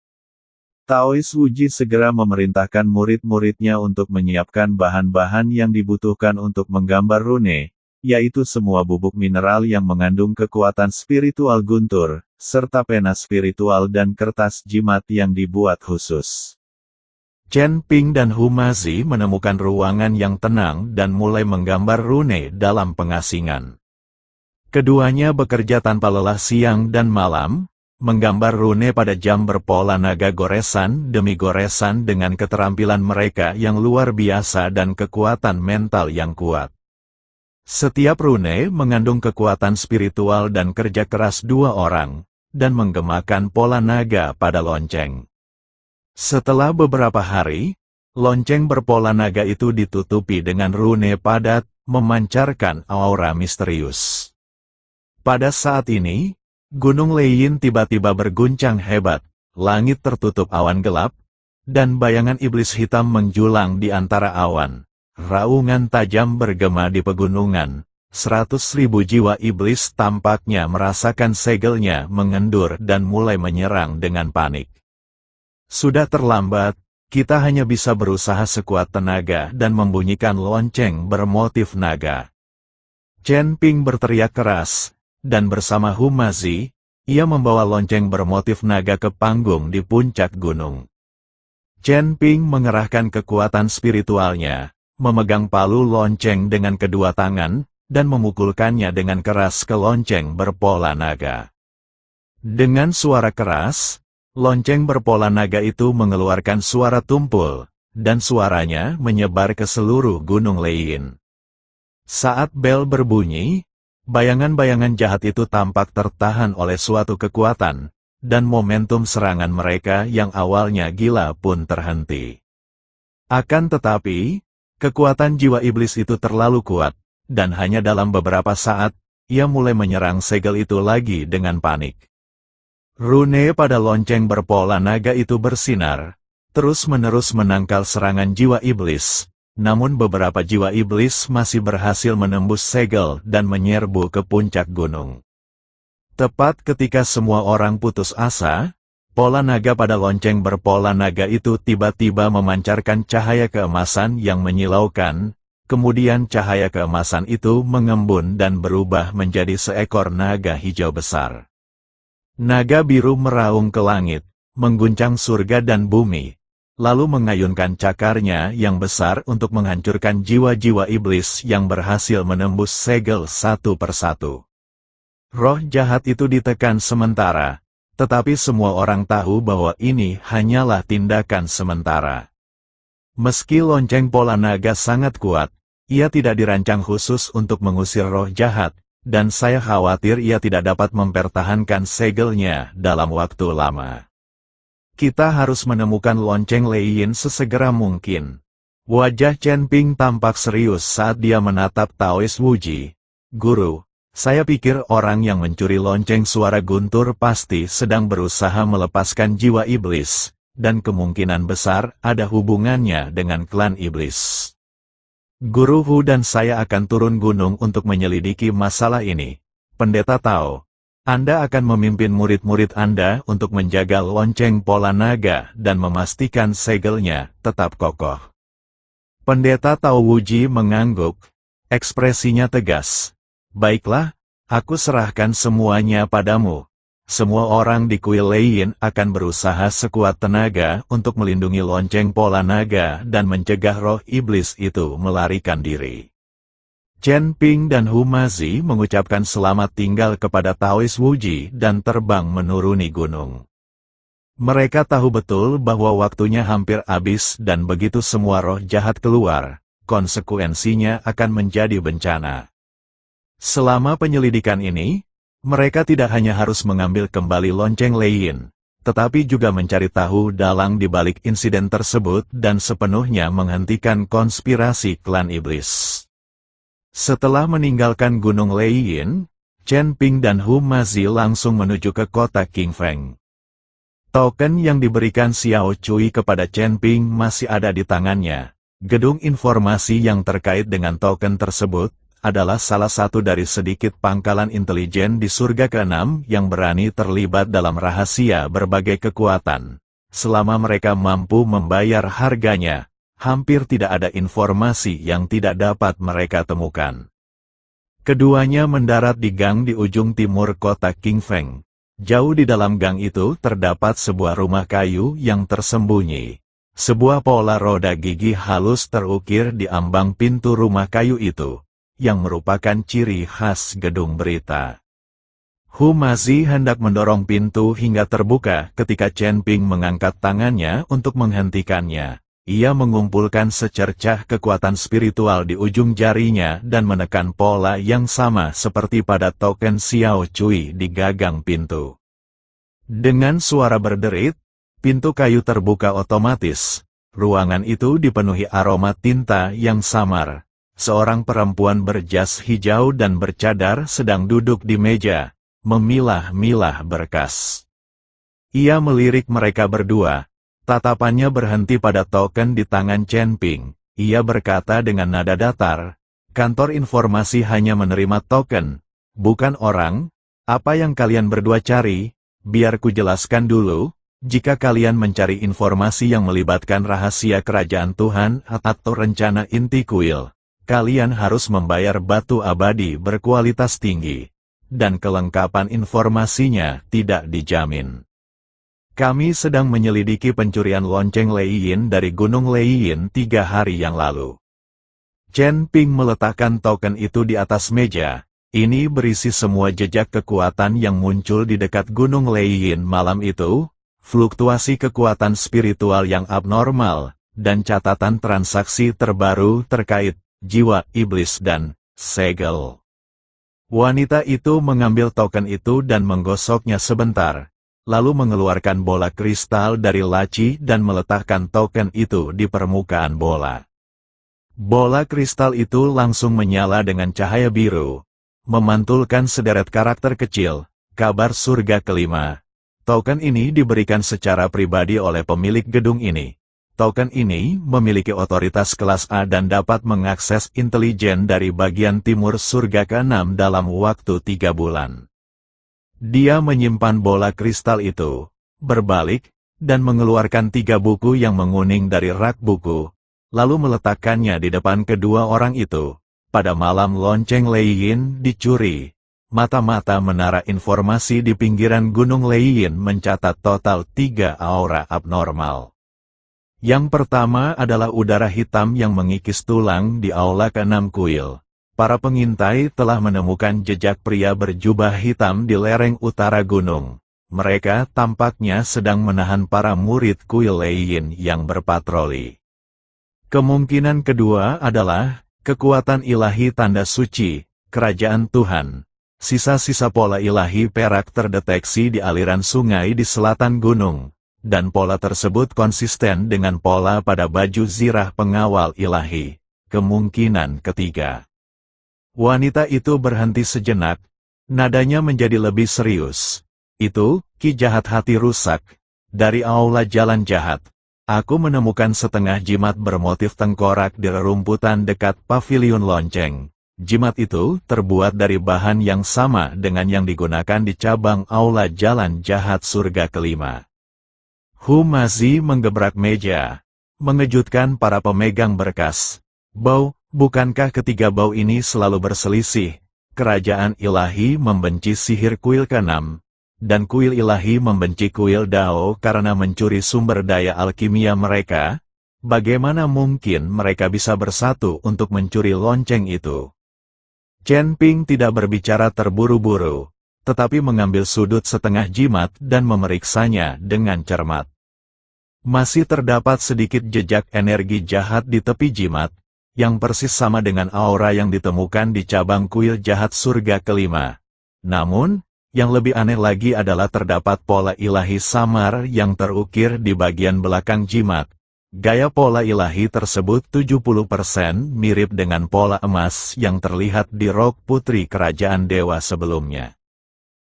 Taois Wuji segera memerintahkan murid-muridnya untuk menyiapkan bahan-bahan yang dibutuhkan untuk menggambar rune, yaitu semua bubuk mineral yang mengandung kekuatan spiritual guntur, serta pena spiritual dan kertas jimat yang dibuat khusus. Chen Ping dan Hu Mazi menemukan ruangan yang tenang dan mulai menggambar rune dalam pengasingan. Keduanya bekerja tanpa lelah siang dan malam, menggambar rune pada jam berpola naga goresan demi goresan dengan keterampilan mereka yang luar biasa dan kekuatan mental yang kuat. Setiap rune mengandung kekuatan spiritual dan kerja keras dua orang, dan menggemakan pola naga pada lonceng. Setelah beberapa hari, lonceng berpola naga itu ditutupi dengan rune padat, memancarkan aura misterius. Pada saat ini, Gunung Leiyin tiba-tiba berguncang hebat, langit tertutup awan gelap, dan bayangan iblis hitam menjulang di antara awan. Raungan tajam bergema di pegunungan. 100.000 jiwa iblis tampaknya merasakan segelnya mengendur dan mulai menyerang dengan panik. Sudah terlambat, kita hanya bisa berusaha sekuat tenaga dan membunyikan lonceng bermotif naga. Chen Ping berteriak keras, dan bersama Hu Mazi, ia membawa lonceng bermotif naga ke panggung di puncak gunung. Chen Ping mengerahkan kekuatan spiritualnya, memegang palu lonceng dengan kedua tangan, dan memukulkannya dengan keras ke lonceng berpola naga. Dengan suara keras, lonceng berpola naga itu mengeluarkan suara tumpul, dan suaranya menyebar ke seluruh Gunung Leiyin. Saat bel berbunyi, bayangan-bayangan jahat itu tampak tertahan oleh suatu kekuatan, dan momentum serangan mereka yang awalnya gila pun terhenti. Akan tetapi, kekuatan jiwa iblis itu terlalu kuat, dan hanya dalam beberapa saat, ia mulai menyerang segel itu lagi dengan panik. Rune pada lonceng berpola naga itu bersinar, terus-menerus menangkal serangan jiwa iblis, namun beberapa jiwa iblis masih berhasil menembus segel dan menyerbu ke puncak gunung. Tepat ketika semua orang putus asa, pola naga pada lonceng berpola naga itu tiba-tiba memancarkan cahaya keemasan yang menyilaukan, kemudian cahaya keemasan itu mengembun dan berubah menjadi seekor naga hijau besar. Naga biru meraung ke langit, mengguncang surga dan bumi, lalu mengayunkan cakarnya yang besar untuk menghancurkan jiwa-jiwa iblis yang berhasil menembus segel satu persatu. Roh jahat itu ditekan sementara, tetapi semua orang tahu bahwa ini hanyalah tindakan sementara. Meski lonceng pola naga sangat kuat, ia tidak dirancang khusus untuk mengusir roh jahat, dan saya khawatir ia tidak dapat mempertahankan segelnya dalam waktu lama. Kita harus menemukan lonceng Leiyin sesegera mungkin. Wajah Chen Ping tampak serius saat dia menatap Taois Wuji. Guru, saya pikir orang yang mencuri lonceng suara guntur pasti sedang berusaha melepaskan jiwa iblis, dan kemungkinan besar ada hubungannya dengan klan iblis. Guru Hu dan saya akan turun gunung untuk menyelidiki masalah ini. Pendeta Tao, Anda akan memimpin murid-murid Anda untuk menjaga lonceng pola naga dan memastikan segelnya tetap kokoh. Pendeta Tao Wuji mengangguk, ekspresinya tegas. Baiklah, aku serahkan semuanya padamu. Semua orang di kuil Leiyin akan berusaha sekuat tenaga untuk melindungi lonceng pola naga dan mencegah roh iblis itu melarikan diri. Chen Ping dan Hu Mazi mengucapkan selamat tinggal kepada Taois Wuji dan terbang menuruni gunung. Mereka tahu betul bahwa waktunya hampir habis dan begitu semua roh jahat keluar, konsekuensinya akan menjadi bencana. Selama penyelidikan ini, mereka tidak hanya harus mengambil kembali lonceng Leiyin, tetapi juga mencari tahu dalang di balik insiden tersebut dan sepenuhnya menghentikan konspirasi klan iblis. Setelah meninggalkan Gunung Leiyin, Chen Ping dan Hu Mazi langsung menuju ke kota Qingfeng. Token yang diberikan Xiao Cui kepada Chen Ping masih ada di tangannya. Gedung informasi yang terkait dengan token tersebut adalah salah satu dari sedikit pangkalan intelijen di surga ke-6 yang berani terlibat dalam rahasia berbagai kekuatan. Selama mereka mampu membayar harganya, hampir tidak ada informasi yang tidak dapat mereka temukan. Keduanya mendarat di gang di ujung timur kota Qingfeng. Jauh di dalam gang itu terdapat sebuah rumah kayu yang tersembunyi. Sebuah pola roda gigi halus terukir di ambang pintu rumah kayu itu, yang merupakan ciri khas gedung berita. Hu Mazi hendak mendorong pintu hingga terbuka ketika Chen Ping mengangkat tangannya untuk menghentikannya. Ia mengumpulkan secercah kekuatan spiritual di ujung jarinya dan menekan pola yang sama seperti pada token Xiao Cui di gagang pintu. Dengan suara berderit, pintu kayu terbuka otomatis. Ruangan itu dipenuhi aroma tinta yang samar. Seorang perempuan berjas hijau dan bercadar sedang duduk di meja, memilah-milah berkas. Ia melirik mereka berdua. Tatapannya berhenti pada token di tangan Chen Ping. Ia berkata dengan nada datar, "Kantor informasi hanya menerima token, bukan orang. Apa yang kalian berdua cari? Biar ku jelaskan dulu. Jika kalian mencari informasi yang melibatkan rahasia kerajaan Tuhan atau rencana inti kuil, kalian harus membayar batu abadi berkualitas tinggi, dan kelengkapan informasinya tidak dijamin. Kami sedang menyelidiki pencurian lonceng Leiyin dari Gunung Leiyin 3 hari yang lalu." Chen Ping meletakkan token itu di atas meja. Ini berisi semua jejak kekuatan yang muncul di dekat Gunung Leiyin malam itu, fluktuasi kekuatan spiritual yang abnormal, dan catatan transaksi terbaru terkait jiwa iblis dan segel. Wanita itu mengambil token itu dan menggosoknya sebentar, lalu mengeluarkan bola kristal dari laci dan meletakkan token itu di permukaan bola. Bola kristal itu langsung menyala dengan cahaya biru, memantulkan sederet karakter kecil, kabar surga kelima. Token ini diberikan secara pribadi oleh pemilik gedung ini. Token ini memiliki otoritas kelas A dan dapat mengakses intelijen dari bagian timur surga ke-6 dalam waktu 3 bulan. Dia menyimpan bola kristal itu, berbalik, dan mengeluarkan 3 buku yang menguning dari rak buku, lalu meletakkannya di depan kedua orang itu. Pada malam lonceng Leiyin dicuri, mata-mata menara informasi di pinggiran Gunung Leiyin mencatat total 3 aura abnormal. Yang pertama adalah udara hitam yang mengikis tulang di aula ke-6 kuil. Para pengintai telah menemukan jejak pria berjubah hitam di lereng utara gunung. Mereka tampaknya sedang menahan para murid kuil Leiyin yang berpatroli. Kemungkinan kedua adalah kekuatan ilahi tanda suci, kerajaan Tuhan. Sisa-sisa pola ilahi perak terdeteksi di aliran sungai di selatan gunung, dan pola tersebut konsisten dengan pola pada baju zirah pengawal ilahi. Kemungkinan ketiga. Wanita itu berhenti sejenak, nadanya menjadi lebih serius. Itu, Ki jahat hati rusak. Dari aula jalan jahat, aku menemukan setengah jimat bermotif tengkorak di rerumputan dekat pavilion lonceng. Jimat itu terbuat dari bahan yang sama dengan yang digunakan di cabang aula jalan jahat surga kelima. Humazi menggebrak meja, mengejutkan para pemegang berkas. Bau, bukankah ketiga bau ini selalu berselisih? Kerajaan ilahi membenci sihir kuil ke-6, dan kuil ilahi membenci kuil Dao karena mencuri sumber daya alkimia mereka. Bagaimana mungkin mereka bisa bersatu untuk mencuri lonceng itu? Chen Ping tidak berbicara terburu-buru, tetapi mengambil sudut setengah jimat dan memeriksanya dengan cermat. Masih terdapat sedikit jejak energi jahat di tepi jimat, yang persis sama dengan aura yang ditemukan di cabang kuil jahat surga kelima. Namun, yang lebih aneh lagi adalah terdapat pola ilahi samar yang terukir di bagian belakang jimat. Gaya pola ilahi tersebut 70% mirip dengan pola emas yang terlihat di rok putri kerajaan dewa sebelumnya.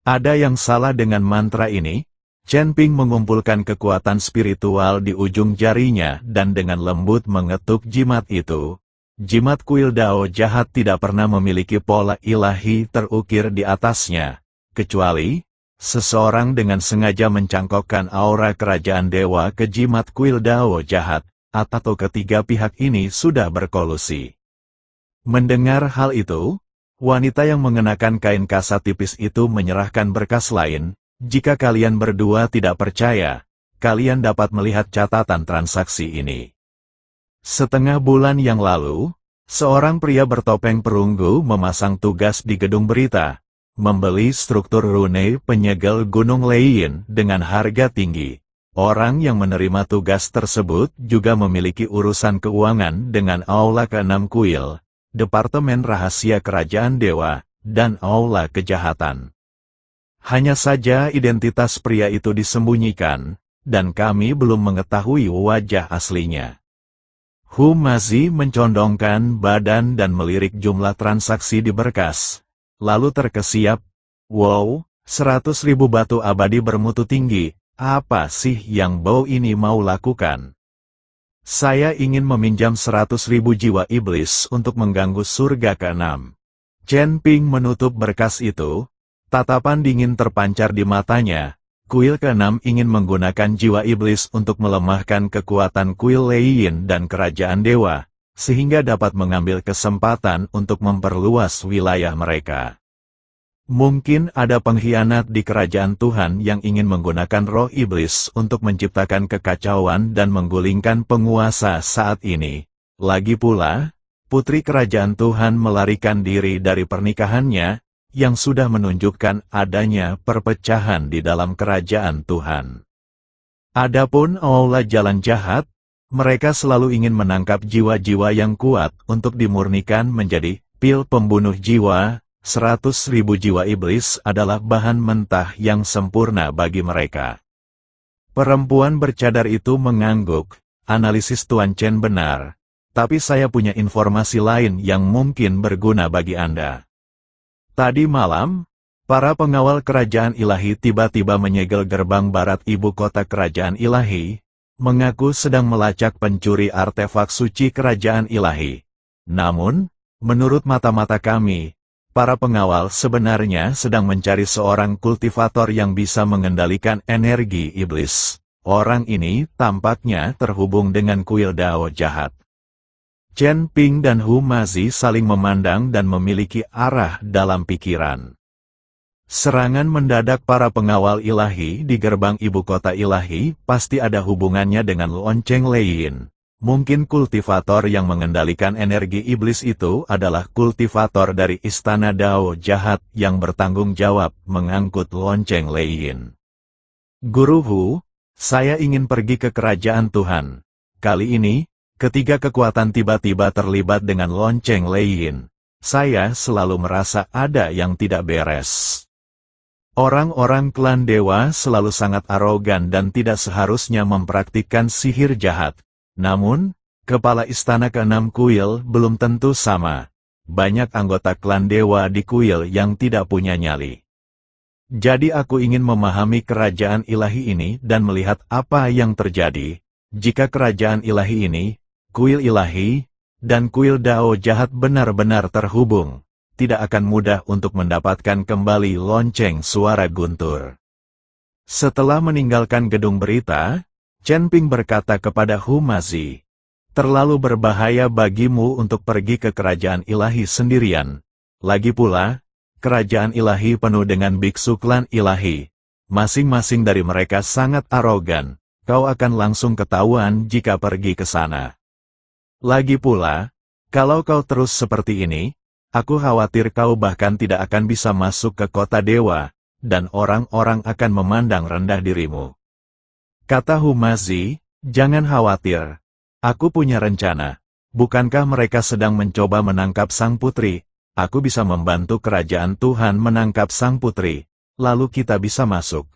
Ada yang salah dengan mantra ini? Chen Ping mengumpulkan kekuatan spiritual di ujung jarinya dan dengan lembut mengetuk jimat itu. Jimat kuil Dao jahat tidak pernah memiliki pola ilahi terukir di atasnya, kecuali seseorang dengan sengaja mencangkokkan aura kerajaan dewa ke jimat kuil Dao jahat, atau ketiga pihak ini sudah berkolusi. Mendengar hal itu, wanita yang mengenakan kain kasa tipis itu menyerahkan berkas lain. Jika kalian berdua tidak percaya, kalian dapat melihat catatan transaksi ini. Setengah bulan yang lalu, seorang pria bertopeng perunggu memasang tugas di gedung berita, membeli struktur rune penyegel Gunung Leiyin dengan harga tinggi. Orang yang menerima tugas tersebut juga memiliki urusan keuangan dengan aula ke-6 kuil, Departemen Rahasia Kerajaan Dewa, dan aula kejahatan. Hanya saja identitas pria itu disembunyikan, dan kami belum mengetahui wajah aslinya. Humazi mencondongkan badan dan melirik jumlah transaksi di berkas, lalu terkesiap. Wow, 100.000 batu abadi bermutu tinggi, apa sih yang bau ini mau lakukan? Saya ingin meminjam 100.000 jiwa iblis untuk mengganggu surga ke-6. Chen Ping menutup berkas itu, tatapan dingin terpancar di matanya. Kuil ke-6 ingin menggunakan jiwa iblis untuk melemahkan kekuatan kuil Leiyin dan kerajaan dewa, sehingga dapat mengambil kesempatan untuk memperluas wilayah mereka. Mungkin ada pengkhianat di kerajaan Tuhan yang ingin menggunakan roh iblis untuk menciptakan kekacauan dan menggulingkan penguasa saat ini. Lagi pula, putri kerajaan Tuhan melarikan diri dari pernikahannya, yang sudah menunjukkan adanya perpecahan di dalam kerajaan Tuhan. Adapun aula jalan jahat, mereka selalu ingin menangkap jiwa-jiwa yang kuat untuk dimurnikan menjadi pil pembunuh jiwa. 100.000 jiwa iblis adalah bahan mentah yang sempurna bagi mereka. Perempuan bercadar itu mengangguk. Analisis Tuan Chen benar, tapi saya punya informasi lain yang mungkin berguna bagi Anda. Tadi malam, para pengawal kerajaan ilahi tiba-tiba menyegel gerbang barat ibu kota kerajaan ilahi, mengaku sedang melacak pencuri artefak suci kerajaan ilahi. Namun, menurut mata-mata kami, para pengawal sebenarnya sedang mencari seorang kultivator yang bisa mengendalikan energi iblis. Orang ini tampaknya terhubung dengan kuil Dao jahat. Chen Ping dan Humazi saling memandang dan memiliki arah dalam pikiran. Serangan mendadak para pengawal ilahi di gerbang ibu kota ilahi pasti ada hubungannya dengan lonceng Leiyin. Mungkin kultivator yang mengendalikan energi iblis itu adalah kultivator dari istana Dao jahat yang bertanggung jawab mengangkut lonceng Leiyin. Guru Hu, saya ingin pergi ke kerajaan Tuhan. Kali ini, ketika kekuatan tiba-tiba terlibat dengan lonceng Leiyin, saya selalu merasa ada yang tidak beres. Orang-orang klan dewa selalu sangat arogan dan tidak seharusnya mempraktikkan sihir jahat. Namun, kepala istana ke-6 kuil belum tentu sama. Banyak anggota klan dewa di kuil yang tidak punya nyali. Jadi aku ingin memahami kerajaan ilahi ini dan melihat apa yang terjadi jika kerajaan ilahi ini, kuil ilahi, dan kuil Dao jahat benar-benar terhubung. Tidak akan mudah untuk mendapatkan kembali lonceng suara guntur. Setelah meninggalkan gedung berita, Chen Ping berkata kepada Hu Mazi, "Terlalu berbahaya bagimu untuk pergi ke kerajaan ilahi sendirian. Lagi pula, kerajaan ilahi penuh dengan biksu klan ilahi. Masing-masing dari mereka sangat arogan. Kau akan langsung ketahuan jika pergi ke sana. Lagi pula, kalau kau terus seperti ini, aku khawatir kau bahkan tidak akan bisa masuk ke kota dewa, dan orang-orang akan memandang rendah dirimu." Kata Hu Mazi, "Jangan khawatir. Aku punya rencana. Bukankah mereka sedang mencoba menangkap sang putri? Aku bisa membantu kerajaan Tuhan menangkap sang putri, lalu kita bisa masuk."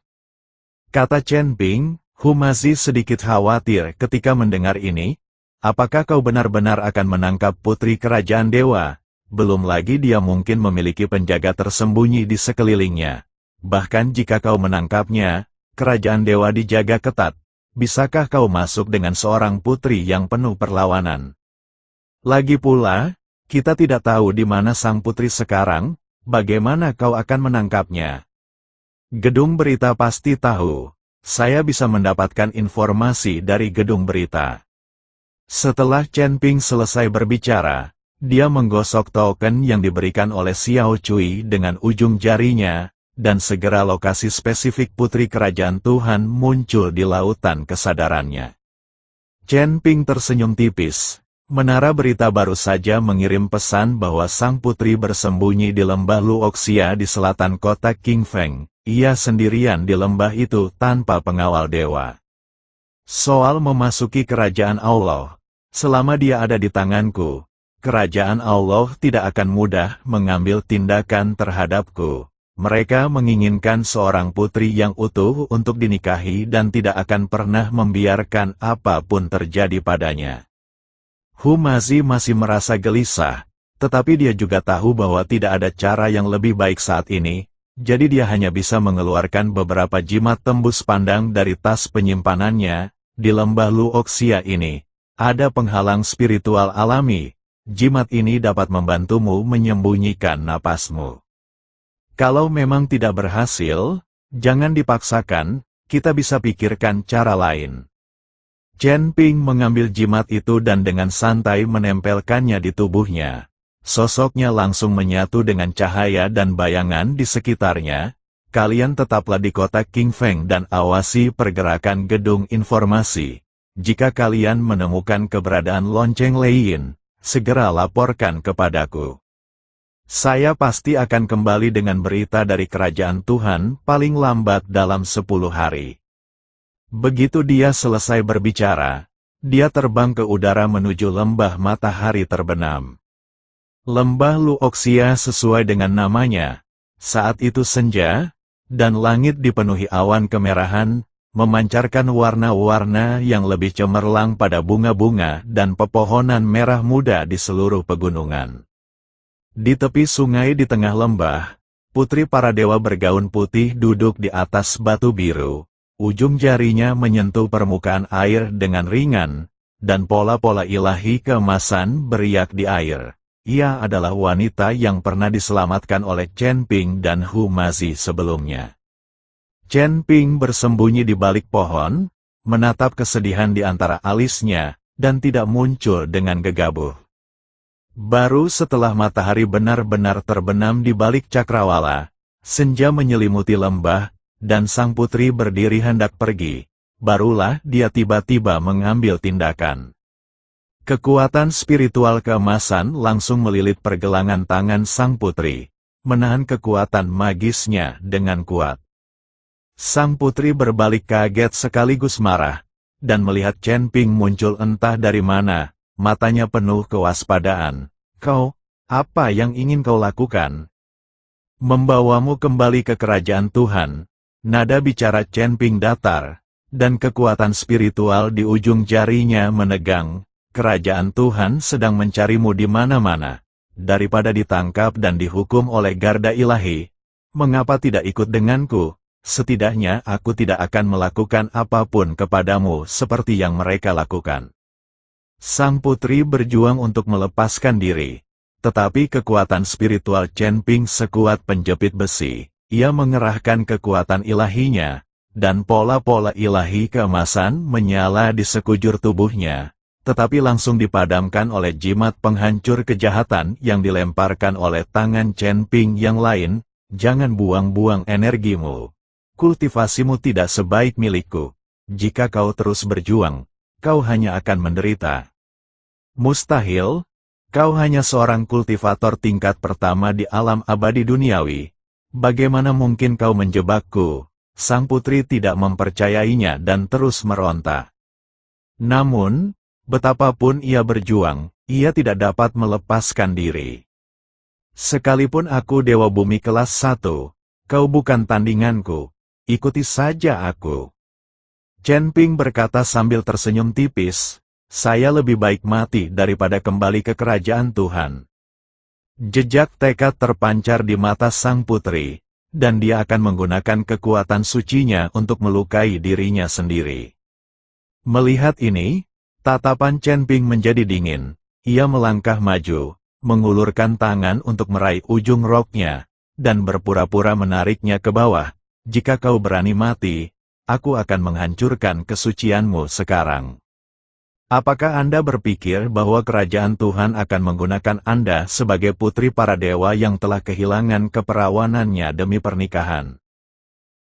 Kata Chen Ping. Hu Mazi sedikit khawatir ketika mendengar ini. Apakah kau benar-benar akan menangkap putri kerajaan dewa? Belum lagi dia mungkin memiliki penjaga tersembunyi di sekelilingnya. Bahkan jika kau menangkapnya, kerajaan dewa dijaga ketat. Bisakah kau masuk dengan seorang putri yang penuh perlawanan? Lagi pula, kita tidak tahu di mana sang putri sekarang, bagaimana kau akan menangkapnya? Gedung berita pasti tahu. Saya bisa mendapatkan informasi dari gedung berita. Setelah Chen Ping selesai berbicara, dia menggosok token yang diberikan oleh Xiao Cui dengan ujung jarinya, dan segera lokasi spesifik putri kerajaan Tuhan muncul di lautan kesadarannya. Chen Ping tersenyum tipis. Menara berita baru saja mengirim pesan bahwa sang putri bersembunyi di lembah Luoxia di selatan kota Qingfeng. Ia sendirian di lembah itu tanpa pengawal dewa. Soal memasuki kerajaan Allah, selama dia ada di tanganku, kerajaan Allah tidak akan mudah mengambil tindakan terhadapku. Mereka menginginkan seorang putri yang utuh untuk dinikahi dan tidak akan pernah membiarkan apapun terjadi padanya. Hu Mazi masih merasa gelisah, tetapi dia juga tahu bahwa tidak ada cara yang lebih baik saat ini. Jadi dia hanya bisa mengeluarkan beberapa jimat tembus pandang dari tas penyimpanannya. Di lembah Luoxia ini, ada penghalang spiritual alami. Jimat ini dapat membantumu menyembunyikan napasmu. Kalau memang tidak berhasil, jangan dipaksakan, kita bisa pikirkan cara lain. Chen Ping mengambil jimat itu dan dengan santai menempelkannya di tubuhnya. Sosoknya langsung menyatu dengan cahaya dan bayangan di sekitarnya. Kalian tetaplah di kota Qingfeng dan awasi pergerakan gedung informasi. Jika kalian menemukan keberadaan lonceng Leiyin, segera laporkan kepadaku. Saya pasti akan kembali dengan berita dari kerajaan Tuhan paling lambat dalam 10 hari. Begitu dia selesai berbicara, dia terbang ke udara menuju lembah matahari terbenam. Lembah Luoxia sesuai dengan namanya. Saat itu senja, dan langit dipenuhi awan kemerahan, memancarkan warna-warna yang lebih cemerlang pada bunga-bunga dan pepohonan merah muda di seluruh pegunungan. Di tepi sungai di tengah lembah, putri para dewa bergaun putih duduk di atas batu biru. Ujung jarinya menyentuh permukaan air dengan ringan, dan pola-pola ilahi keemasan beriak di air. Ia adalah wanita yang pernah diselamatkan oleh Chen Ping dan Hu Mazi sebelumnya. Chen Ping bersembunyi di balik pohon, menatap kesedihan di antara alisnya, dan tidak muncul dengan gegabah. Baru setelah matahari benar-benar terbenam di balik cakrawala, senja menyelimuti lembah, dan sang putri berdiri hendak pergi, barulah dia tiba-tiba mengambil tindakan. Kekuatan spiritual keemasan langsung melilit pergelangan tangan sang putri, menahan kekuatan magisnya dengan kuat. Sang putri berbalik kaget sekaligus marah, dan melihat Chen Ping muncul entah dari mana, matanya penuh kewaspadaan. "Kau, apa yang ingin kau lakukan?" "Membawamu kembali ke kerajaan Tuhan." Nada bicara Chen Ping datar, dan kekuatan spiritual di ujung jarinya menegang. "Kerajaan Tuhan sedang mencarimu di mana-mana. Daripada ditangkap dan dihukum oleh garda ilahi, Mengapa tidak ikut denganku? Setidaknya aku tidak akan melakukan apapun kepadamu seperti yang mereka lakukan. Sang putri berjuang untuk melepaskan diri. Tetapi kekuatan spiritual Chen Ping sekuat penjepit besi. Ia mengerahkan kekuatan ilahinya, dan pola-pola ilahi keemasan menyala di sekujur tubuhnya, tetapi langsung dipadamkan oleh jimat penghancur kejahatan yang dilemparkan oleh tangan Chen Ping yang lain. Jangan buang-buang energimu. Kultivasimu tidak sebaik milikku. Jika kau terus berjuang, kau hanya akan menderita. Mustahil, kau hanya seorang kultivator tingkat pertama di alam abadi duniawi. Bagaimana mungkin kau menjebakku? Sang putri tidak mempercayainya dan terus meronta. Namun, betapapun ia berjuang, ia tidak dapat melepaskan diri. Sekalipun aku Dewa Bumi kelas 1, kau bukan tandinganku, ikuti saja aku. Chen Ping berkata sambil tersenyum tipis, saya lebih baik mati daripada kembali ke kerajaan Tuhan. Jejak tekad terpancar di mata sang putri, dan dia akan menggunakan kekuatan sucinya untuk melukai dirinya sendiri. Melihat ini, tatapan Chen Ping menjadi dingin. Ia melangkah maju, mengulurkan tangan untuk meraih ujung roknya, dan berpura-pura menariknya ke bawah. Jika kau berani mati, aku akan menghancurkan kesucianmu sekarang. Apakah Anda berpikir bahwa kerajaan Tuhan akan menggunakan Anda sebagai putri para dewa yang telah kehilangan keperawanannya demi pernikahan?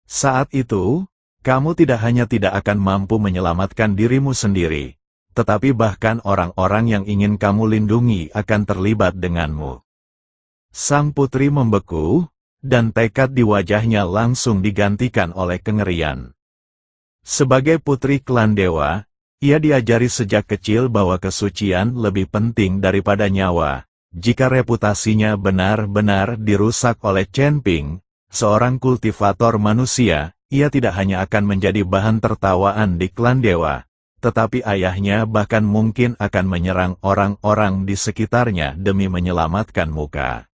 Saat itu, kamu tidak hanya tidak akan mampu menyelamatkan dirimu sendiri, tetapi bahkan orang-orang yang ingin kamu lindungi akan terlibat denganmu. Sang putri membeku, dan tekad di wajahnya langsung digantikan oleh kengerian. Sebagai putri klan dewa, ia diajari sejak kecil bahwa kesucian lebih penting daripada nyawa. Jika reputasinya benar-benar dirusak oleh Chen Ping, seorang kultivator manusia, ia tidak hanya akan menjadi bahan tertawaan di klan dewa, tetapi ayahnya bahkan mungkin akan menyerang orang-orang di sekitarnya demi menyelamatkan muka.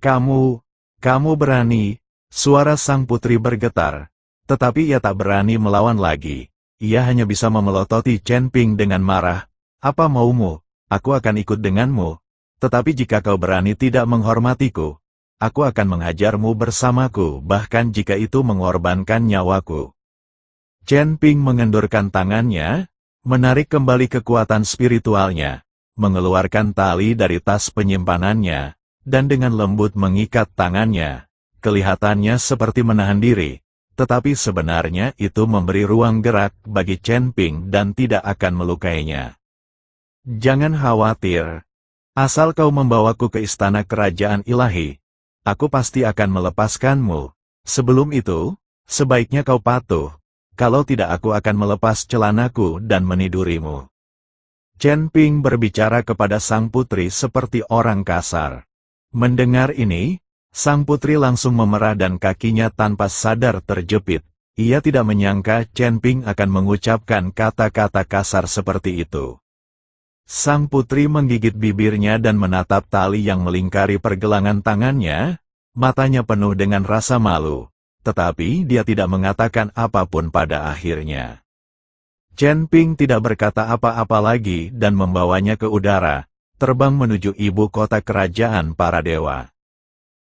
Kamu berani, suara sang putri bergetar, tetapi ia tak berani melawan lagi. Ia hanya bisa memelototi Chen Ping dengan marah. Apa maumu? Aku akan ikut denganmu. Tetapi jika kau berani tidak menghormatiku, aku akan menghajarmu bersamaku, bahkan jika itu mengorbankan nyawaku. Chen Ping mengendurkan tangannya, menarik kembali kekuatan spiritualnya, mengeluarkan tali dari tas penyimpanannya, dan dengan lembut mengikat tangannya. Kelihatannya seperti menahan diri. Tetapi sebenarnya itu memberi ruang gerak bagi Chen Ping dan tidak akan melukainya. Jangan khawatir. Asal kau membawaku ke istana kerajaan ilahi, aku pasti akan melepaskanmu. Sebelum itu, sebaiknya kau patuh. Kalau tidak aku akan melepas celanaku dan menidurimu. Chen Ping berbicara kepada sang putri seperti orang kasar. Mendengar ini, sang putri langsung memerah dan kakinya tanpa sadar terjepit. Ia tidak menyangka Chen Ping akan mengucapkan kata-kata kasar seperti itu. Sang putri menggigit bibirnya dan menatap tali yang melingkari pergelangan tangannya, matanya penuh dengan rasa malu, tetapi dia tidak mengatakan apapun pada akhirnya. Chen Ping tidak berkata apa-apa lagi dan membawanya ke udara, terbang menuju ibu kota kerajaan para dewa.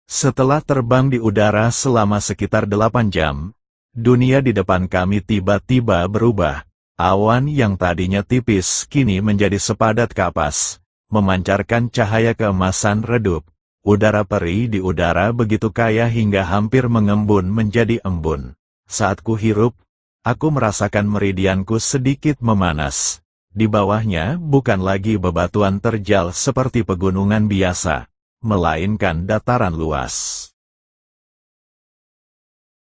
Setelah terbang di udara selama sekitar 8 jam, dunia di depan kami tiba-tiba berubah. Awan yang tadinya tipis kini menjadi sepadat kapas, memancarkan cahaya keemasan redup. Udara perih di udara begitu kaya hingga hampir mengembun menjadi embun. Saat ku hirup, aku merasakan meridianku sedikit memanas. Di bawahnya bukan lagi bebatuan terjal seperti pegunungan biasa, melainkan dataran luas.